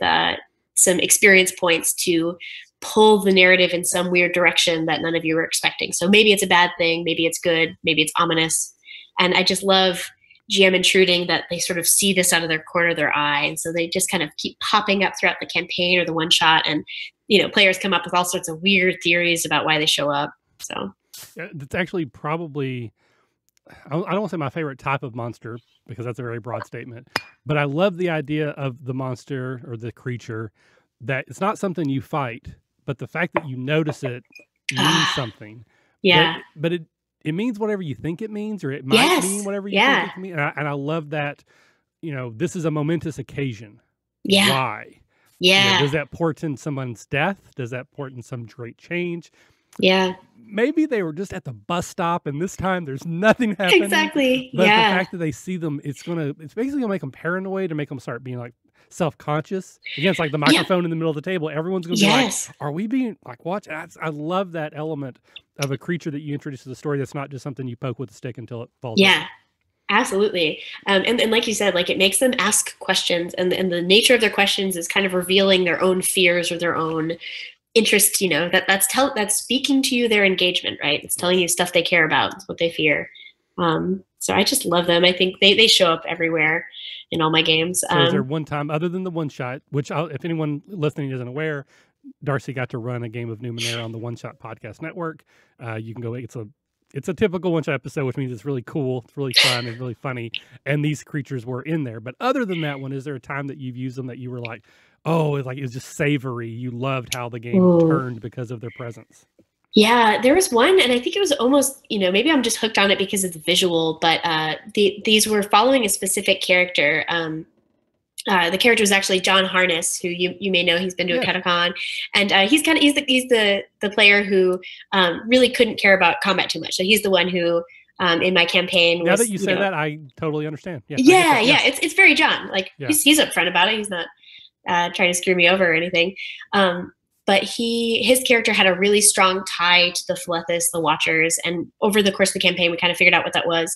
Speaker 2: some experience points to pull the narrative in some weird direction that none of you were expecting. So maybe it's a bad thing, maybe it's good, maybe it's ominous. And I just love GM intruding, that they sort of see this out of their corner of their eye. And so they just kind of keep popping up throughout the campaign or the one shot. And, you know, players come up with all sorts of weird theories about why they show up. So
Speaker 1: yeah, that's actually probably, I don't want to say my favorite type of monster, because that's a very broad statement, but I love the idea of the monster or the creature that it's not something you fight, but the fact that you notice it means something.
Speaker 2: Yeah.
Speaker 1: But it means whatever you think it means, or it might mean whatever you think it can mean. And I love that, you know, this is a momentous occasion.
Speaker 2: Yeah.
Speaker 1: Why?
Speaker 2: Yeah.
Speaker 1: You know, does that portend someone's death? Does that portend some great change?
Speaker 2: Yeah.
Speaker 1: Maybe they were just at the bus stop and this time there's nothing happening.
Speaker 2: Exactly.
Speaker 1: But the fact that they see them, it's basically gonna make them paranoid, to make them start being like self-conscious. Again, it's like the microphone in the middle of the table. Everyone's gonna be like, are we being like watched? I love that element of a creature that you introduce to the story that's not just something you poke with a stick until it falls over.
Speaker 2: Absolutely. And like you said, like, it makes them ask questions, and the nature of their questions is kind of revealing their own fears or their own interest. You know, that's speaking to you, their engagement, right? It's telling you stuff they care about, what they fear. So I just love them. I think they show up everywhere in all my games.
Speaker 1: So is there one time, other than the one shot, which if anyone listening isn't aware, Darcy got to run a game of Numenera on the One Shot Podcast Network. You can go, it's a typical one shot episode, which means it's really cool, it's really fun, and really funny. And these creatures were in there. But other than that one, is there a time that you've used them that you were like, oh, it was just savory, you loved how the game turned because of their presence?
Speaker 2: Yeah, there was one, and I think it was almost, you know, maybe I'm just hooked on it because of the visual, but these were following a specific character. The character was actually John Harness, who you may know. He's been to a Catacon, and he's the player who really couldn't care about combat too much. So he's the one who in my campaign was,
Speaker 1: now that you say that, I totally understand.
Speaker 2: It's very John. Like he's upfront about it. He's not trying to screw me over or anything. But his character had a really strong tie to the Philist, the Watchers, and over the course of the campaign, we kind of figured out what that was,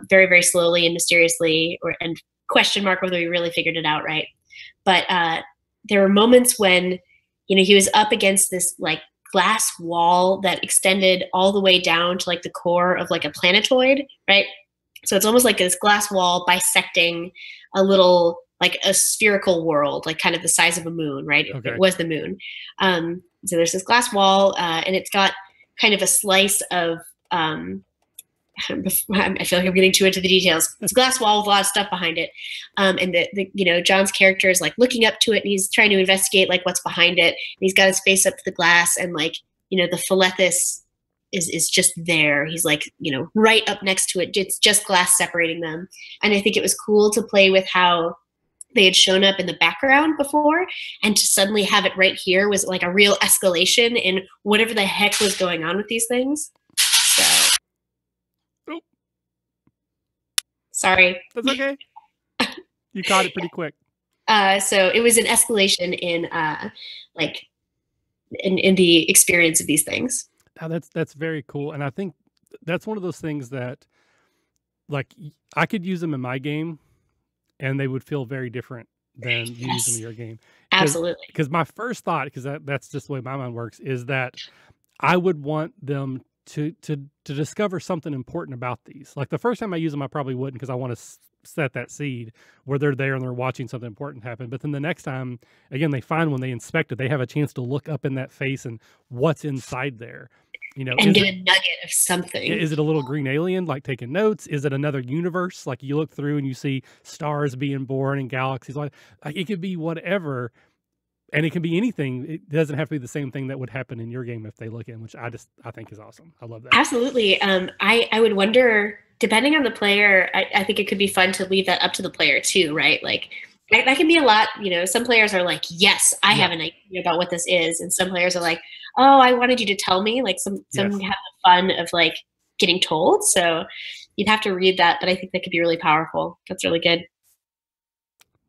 Speaker 2: very, very slowly and mysteriously, and question mark whether we really figured it out right. But there were moments when, you know, he was up against this like glass wall that extended all the way down to like the core of like a planetoid, right? So it's almost like this glass wall bisecting a little, like a spherical world, like kind of the size of a moon, right? Okay. It was the moon. So there's this glass wall, and it's got kind of a slice of, I feel like I'm getting too into the details. It's a glass wall with a lot of stuff behind it. And you know, John's character is like looking up to it, and he's trying to investigate like what's behind it. And he's got his face up to the glass, and like, you know, the Philist is just there. He's like, you know, right up next to it. It's just glass separating them. And I think it was cool to play with how they had shown up in the background before, and to suddenly have it right here was like a real escalation in whatever the heck was going on with these things. So, sorry.
Speaker 1: That's okay. You caught it pretty quick.
Speaker 2: So it was an escalation in like in the experience of these things.
Speaker 1: Now that's very cool, and I think that's one of those things that, like, I could use them in my game, and they would feel very different than you use them in your game.
Speaker 2: Absolutely.
Speaker 1: Because my first thought, because that's just the way my mind works, is that I would want them to discover something important about these. Like the first time I use them, I probably wouldn't, because I want to set that seed where they're there and they're watching something important happen. But then the next time, again, they find when they inspect it, they have a chance to look up in that face and what's inside there. You know,
Speaker 2: and get a nugget of something.
Speaker 1: Is it a little green alien, like taking notes? Is it another universe? Like you look through and you see stars being born and galaxies. Like it could be whatever, and it can be anything. It doesn't have to be the same thing that would happen in your game if they look in, which I think is awesome. I love that.
Speaker 2: Absolutely. I would wonder, depending on the player, I think it could be fun to leave that up to the player too, right? Like that can be a lot. Some players are like, yes, I have an idea about what this is. And some players are like, oh, I wanted you to tell me. Like some have the fun of like getting told. So you'd have to read that, but I think that could be really powerful. That's really good.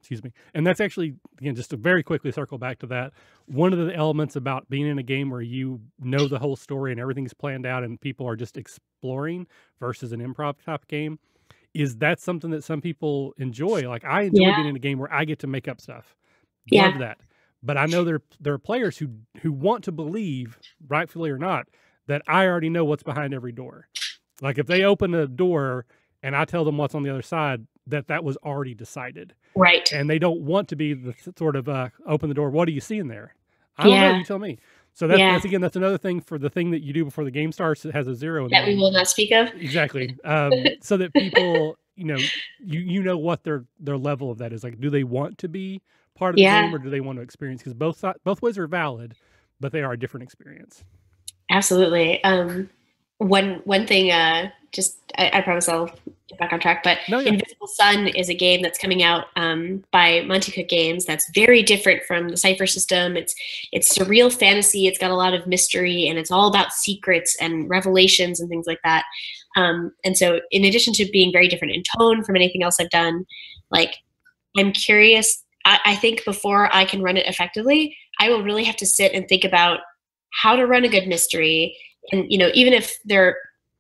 Speaker 1: Excuse me. And that's actually, again, just to very quickly circle back to that, one of the elements about being in a game where you know the whole story and everything's planned out and people are just exploring versus an improv type game is that something that some people enjoy. Like I enjoy being in a game where I get to make up stuff. Love that. But I know there are players who want to believe, rightfully or not, that I already know what's behind every door. Like if they open a door and I tell them what's on the other side, that was already decided.
Speaker 2: Right.
Speaker 1: And they don't want to be the sort of open the door. What do you see in there? I don't know. You tell me. So that's again, that's another thing for the thing that you do before the game starts. It has a 0 in
Speaker 2: that we will not speak of.
Speaker 1: Exactly. So that people, you know what their level of that is. Like, do they want to be part of the game or do they want to experience? Because both ways are valid, but they are a different experience.
Speaker 2: Absolutely. One thing, I promise I'll get back on track, but Invisible Sun is a game that's coming out by Monte Cook Games that's very different from the Cypher system. It's surreal fantasy. It's got a lot of mystery, and it's all about secrets and revelations and things like that. And so in addition to being very different in tone from anything else I've done, like I'm curious, I think before I can run it effectively, I will really have to sit and think about how to run a good mystery. And even if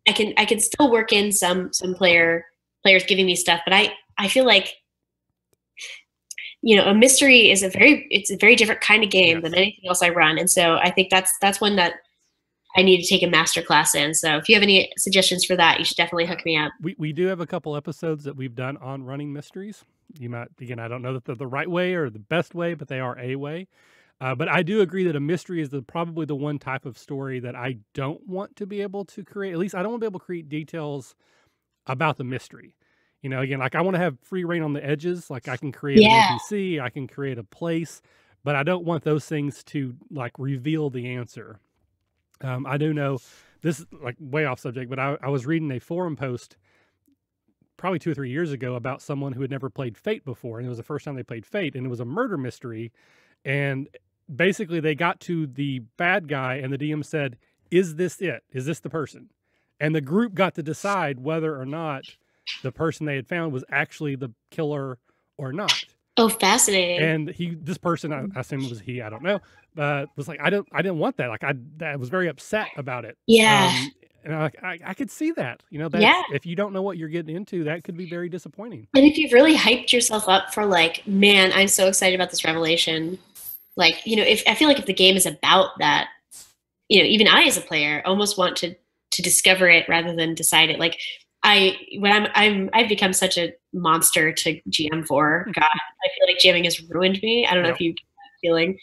Speaker 2: I can still work in some players giving me stuff, but I feel like a mystery is a very different kind of game than anything else I run, and so I think that's one that I need to take a master class in. So if you have any suggestions for that, you should definitely hook me up.
Speaker 1: We do have a couple episodes that we've done on running mysteries. You might, again, I don't know that they're the right way or the best way, but they are a way. But I do agree that a mystery is probably the one type of story that I don't want to be able to create. At least I don't want to be able to create details about the mystery. Again, like I want to have free reign on the edges. Like I can create an NPC, I can create a place, but I don't want those things to like reveal the answer. I do know this is like way off subject, but I was reading a forum post probably 2 or 3 years ago about someone who had never played Fate before. And it was the first time they played Fate, and it was a murder mystery. And basically they got to the bad guy and the DM said, is this it? Is this the person? And the group got to decide whether or not the person they had found was actually the killer or not.
Speaker 2: Oh, fascinating.
Speaker 1: And this person, I assume it was he, I don't know, was like, I didn't want that. Like I was very upset about it.
Speaker 2: Yeah.
Speaker 1: And I could see that, if you don't know what you're getting into, that could be very disappointing.
Speaker 2: And if you've really hyped yourself up for like, man, I'm so excited about this revelation. Like, if I feel like if the game is about that, even I as a player almost want to discover it rather than decide it. Like I've become such a monster to GM for. God, I feel like GMing has ruined me. I don't know if you get that feeling,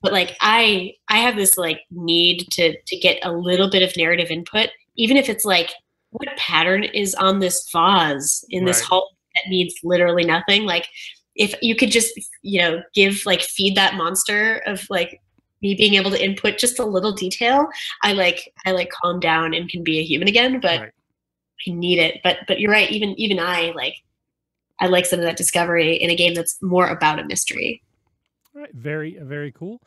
Speaker 2: but like I have this like need to get a little bit of narrative input, even if it's like, what pattern is on this vase in this hall that means literally nothing. Like if you could just, feed that monster of like me being able to input just a little detail, I calm down and can be a human again, but I need it. But you're right. Even I like some of that discovery in a game that's more about a mystery.
Speaker 1: All right. Very, very cool.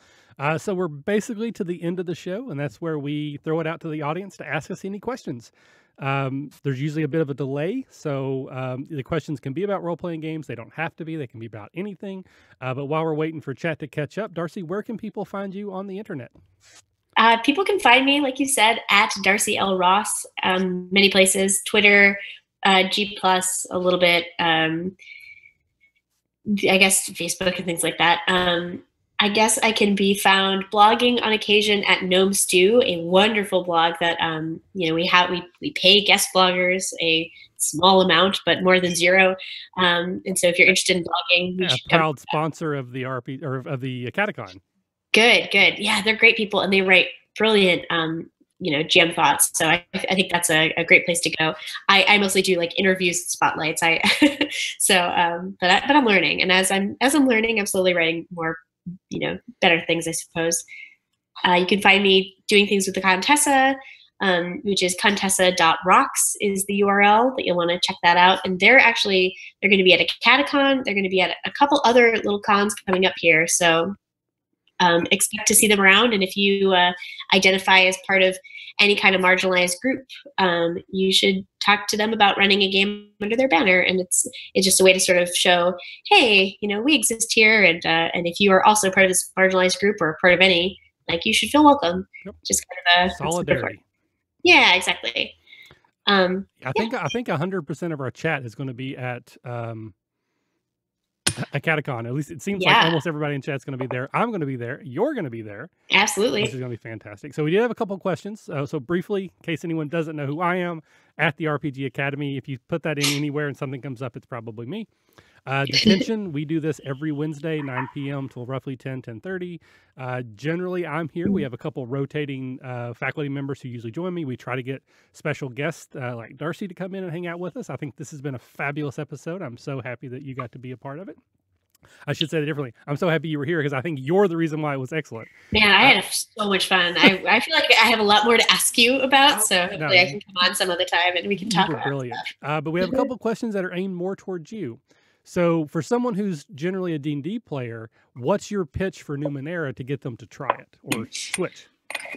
Speaker 1: So we're basically to the end of the show, and that's where we throw it out to the audience to ask us any questions. There's usually a bit of a delay, so the questions can be about role-playing games. They don't have to be. They can be about anything. But while we're waiting for chat to catch up, Darcy, where can people find you on the internet?
Speaker 2: People can find me, like you said, at Darcy L. Ross, many places, Twitter, G+, a little bit, I guess Facebook and things like that. I guess I can be found blogging on occasion at Gnome Stew, a wonderful blog that we pay guest bloggers a small amount, but more than zero. And so if you're interested in blogging,
Speaker 1: a proud sponsor of the of the Catacon.
Speaker 2: Good. Yeah, they're great people, and they write brilliant GM thoughts. So I think that's a great place to go. I mostly do like interviews, spotlights. But I'm learning, and as I'm learning, I'm slowly writing more better things, I suppose. You can find me doing things with the Contessa which is contessa.rocks is the URL that you'll want to check that out. And they're going to be at a Catacon. They're going to be at a couple other little cons coming up here. So expect to see them around. And if you identify as part of any kind of marginalized group, you should talk to them about running a game under their banner. And it's just a way to sort of show, hey, we exist here. And if you are also part of this marginalized group or part of any, like, you should feel welcome.
Speaker 1: Yep.
Speaker 2: Just kind of
Speaker 1: solidarity.
Speaker 2: Yeah, exactly.
Speaker 1: I think 100% of our chat is going to be at a Catacon. At least it seems like almost everybody in chat is going to be there. I'm going to be there. You're going to be there.
Speaker 2: Absolutely.
Speaker 1: This is going to be fantastic. So we did have a couple of questions. So briefly, in case anyone doesn't know who I am, at the RPG Academy, if you put that in anywhere and something comes up, it's probably me. Detention, we do this every Wednesday, 9 p.m. till roughly 10:30. Generally, I'm here. We have a couple rotating faculty members who usually join me. We try to get special guests like Darcy to come in and hang out with us. I think this has been a fabulous episode. I'm so happy that you got to be a part of it. I should say it differently. I'm so happy you were here because I think you're the reason why it was excellent.
Speaker 2: Man, I had so much fun. I feel like I have a lot more to ask you about, so hopefully I can come on some other time and we can talk about
Speaker 1: brilliant. But we have a couple of questions that are aimed more towards you. So for someone who's generally a D&D player, what's your pitch for Numenera to get them to try it or switch?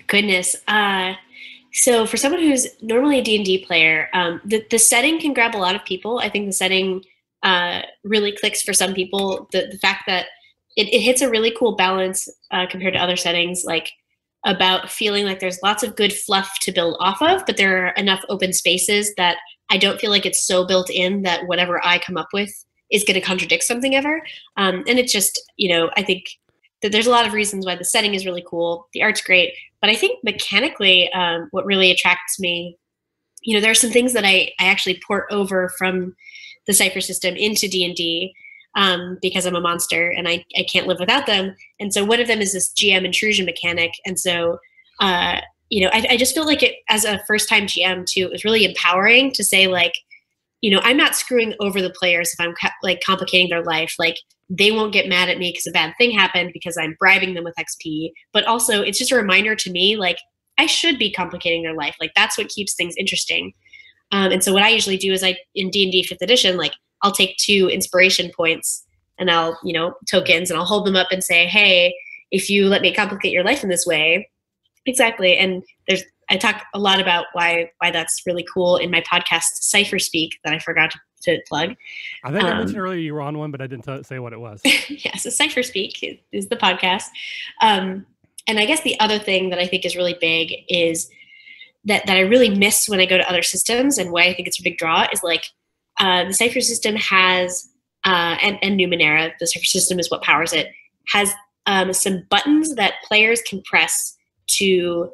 Speaker 2: Goodness. So for someone who's normally a D&D player, the setting can grab a lot of people. I think the setting really clicks for some people. The fact that it hits a really cool balance compared to other settings, like about feeling like there's lots of good fluff to build off of, but there are enough open spaces that I don't feel like it's so built in that whatever I come up with is going to contradict something ever. And it's just, I think that there's a lot of reasons why the setting is really cool. The art's great, but I think mechanically, what really attracts me, there are some things that I actually port over from the Cypher system into D&D because I'm a monster and I can't live without them. And so one of them is this GM intrusion mechanic. And so, I just feel like it, as a first-time GM too, it was really empowering to say, like, I'm not screwing over the players if I'm like complicating their life. Like, they won't get mad at me because a bad thing happened because I'm bribing them with XP. But also, it's just a reminder to me, like, I should be complicating their life. Like, that's what keeps things interesting. And so what I usually do is in D&D 5th edition, like, I'll take 2 inspiration points and I'll, tokens, and I'll hold them up and say, hey, if you let me complicate your life in this way. Exactly. And I talk a lot about why that's really cool in my podcast, Cypher Speak, that I forgot to plug.
Speaker 1: I think I mentioned earlier you were on one, but I didn't say what it was.
Speaker 2: Yeah, so Cypher Speak is the podcast. And I guess the other thing that I think is really big is that I really miss when I go to other systems, and why I think it's a big draw is, like, the Cypher system has, and Numenera, the Cypher system is what powers it, has some buttons that players can press to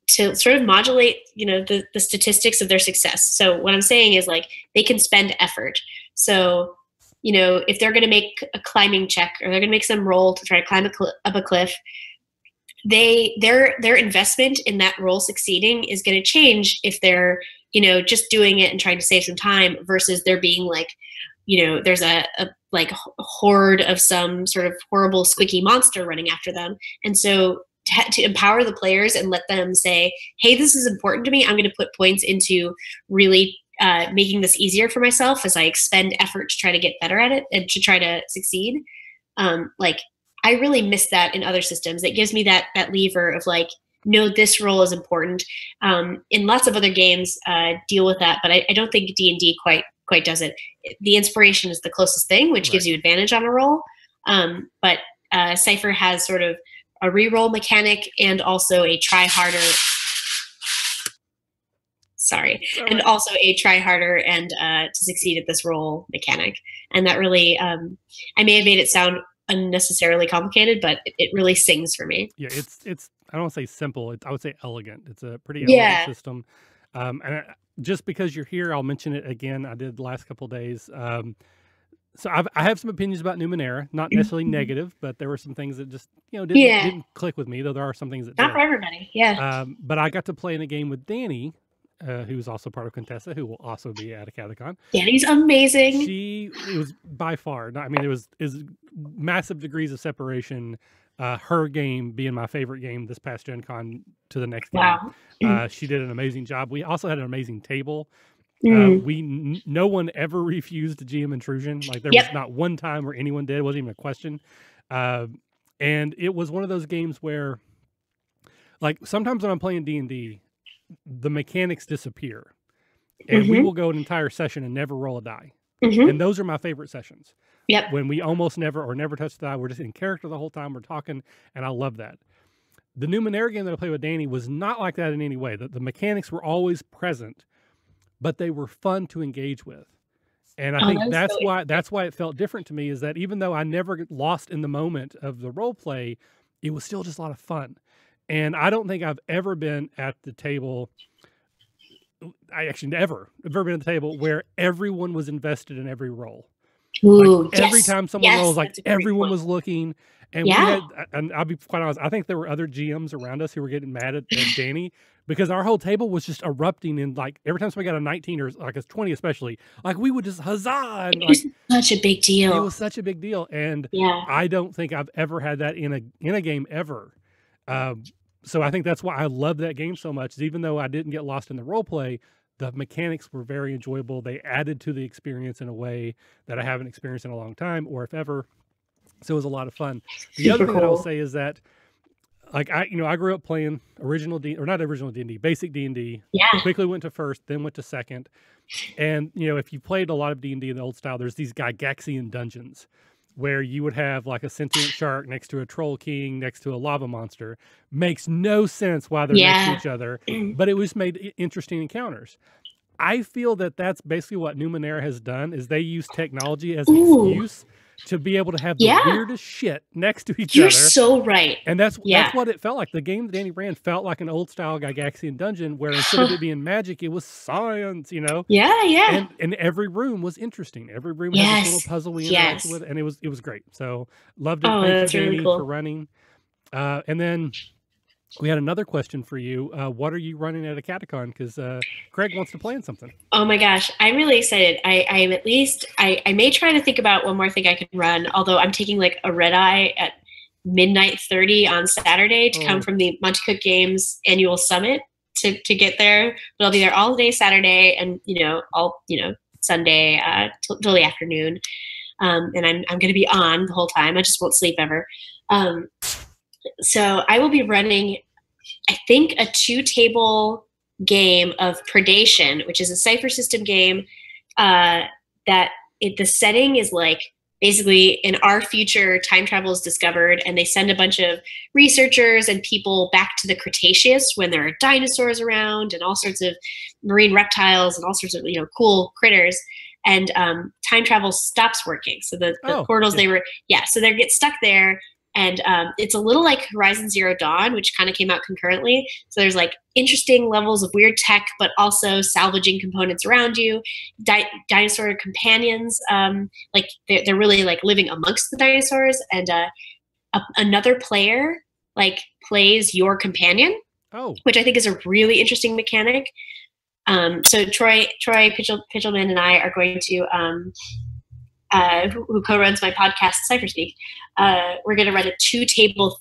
Speaker 2: sort of modulate, the statistics of their success. So what I'm saying is, like, they can spend effort. So, if they're going to make a climbing check or they're going to make some roll to try to climb up a cliff, their investment in that roll succeeding is going to change if they're, just doing it and trying to save some time versus there being, like, there's a like horde of some sort of horrible squeaky monster running after them. And so to empower the players and let them say, hey, this is important to me. I'm going to put points into really making this easier for myself as I expend effort to try to get better at it and to try to succeed. Like, I really miss that in other systems. It gives me that lever of, like, no, this role is important. In lots of other games deal with that, but I don't think D&D quite does it. The inspiration is the closest thing, which gives you advantage on a roll. But Cypher has sort of a reroll mechanic and also a try harder. And also a try harder and to succeed at this roll mechanic. And that really, I may have made it sound unnecessarily complicated, but it really sings for me.
Speaker 1: Yeah, it's I don't want to say simple. I would say elegant. It's a pretty elegant system. And just because you're here, I'll mention it again. I did the last couple of days. So I have some opinions about Numenera, not necessarily negative, but there were some things that just, didn't click with me, though there are some things that
Speaker 2: not for everybody. Yeah.
Speaker 1: But I got to play in a game with Danny, who's also part of Contessa, who will also be at Academaniacs.
Speaker 2: Danny's amazing.
Speaker 1: It was by far, it was massive degrees of separation. Her game being my favorite game this past Gen Con to the next game.
Speaker 2: Wow.
Speaker 1: She did an amazing job. We also had an amazing table.
Speaker 2: Mm.
Speaker 1: No one ever refused a GM intrusion. Like there
Speaker 2: Yep.
Speaker 1: was not one time where anyone did. It wasn't even a question. And it was one of those games where, like, sometimes when I'm playing D&D, the mechanics disappear, and we will go an entire session and never roll a die. And those are my favorite sessions.
Speaker 2: Yep.
Speaker 1: When we almost never or never touch the die, we're just in character the whole time. We're talking, and I love that. The Numenera game that I played with Danny was not like that in any way. The mechanics were always present, but they were fun to engage with. And I think that's why it felt different to me, is that even though I never get lost in the moment of the role play, it was still just a lot of fun. And I don't think I've ever been at the table. I actually never been at the table where everyone was invested in every role.
Speaker 2: Ooh,
Speaker 1: like every time someone rolls, like everyone was looking. And we had, and I'll be quite honest, I think there were other GMs around us who were getting mad at Danny, because our whole table was just erupting in, like, every time somebody got a 19 or like a 20 especially, like we would just huzzah. And,
Speaker 2: it was such a big deal.
Speaker 1: It was such a big deal. And I don't think I've ever had that in a game ever. So I think that's why I love that game so much, is even though I didn't get lost in the role play, the mechanics were very enjoyable. They added to the experience in a way that I haven't experienced in a long time, or if ever. So it was a lot of fun. The other thing that I'll say is that, like, I grew up playing basic D&D.
Speaker 2: Yeah.
Speaker 1: Quickly went to first, then went to second. And, if you played a lot of D&D in the old style, there's these Gygaxian dungeons where you would have like a sentient shark next to a troll king, next to a lava monster. Makes no sense why they're next to each other, but it was made interesting encounters. I feel that that's basically what Numenera has done, is they use technology as an excuse to be able to have the weirdest shit next to each other.
Speaker 2: You're so right.
Speaker 1: And that's what it felt like. The game that Danny ran felt like an old style Gygaxian dungeon, where instead of it being magic, it was science,
Speaker 2: Yeah.
Speaker 1: And every room was interesting. Every room had this little puzzle we interacted with, and it was great. So loved it. Thank you, Danny, for running. And then we had another question for you. What are you running at Academaniacs? Because Craig wants to play in something.
Speaker 2: Oh my gosh, I'm really excited. I'm at least, I may try to think about one more thing I can run, although I'm taking like a red eye at midnight 30 on Saturday to come from the Monte Cook Games annual summit to get there. But I'll be there all day Saturday and, Sunday till the afternoon. And I'm going to be on the whole time. I just won't sleep ever. So I will be running, I think, a 2-table game of Predation, which is a cipher system game the setting is like, basically in our future, time travel is discovered, and they send a bunch of researchers and people back to the Cretaceous when there are dinosaurs around and all sorts of marine reptiles and all sorts of cool critters. And time travel stops working. So the portals so they get stuck there. And it's a little like Horizon Zero Dawn, which kind of came out concurrently. So there's like interesting levels of weird tech, but also salvaging components around you. Dinosaur companions, like they're really like living amongst the dinosaurs. And another player like plays your companion, which I think is a really interesting mechanic. So Troy Pitchelman and I are going to who co-runs my podcast, Cypherspeak, we're going to run a 2-table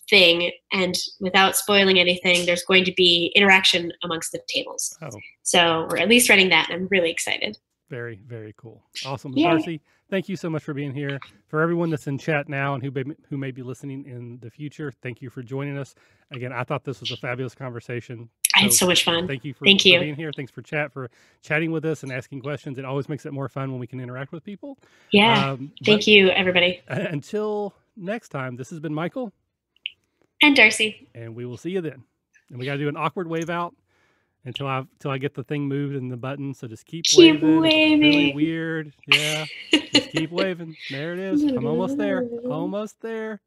Speaker 2: thing, and without spoiling anything, there's going to be interaction amongst the tables. So we're at least running that, and I'm really excited.
Speaker 1: Very, very cool. Awesome. Darcy, thank you so much for being here. For everyone that's in chat now and who may be listening in the future, thank you for joining us. Again, I thought this was a fabulous conversation.
Speaker 2: I had so much fun.
Speaker 1: Thank you for being here. Thanks for chatting with us and asking questions. It always makes it more fun when we can interact with people.
Speaker 2: Yeah. Thank you, everybody.
Speaker 1: Until next time, this has been Michael.
Speaker 2: And Darcy.
Speaker 1: And we will see you then. And we got to do an awkward wave out until I get the thing moved and the button. So just keep waving. It's really weird. Yeah. Just keep waving. There it is. I'm almost there. Almost there.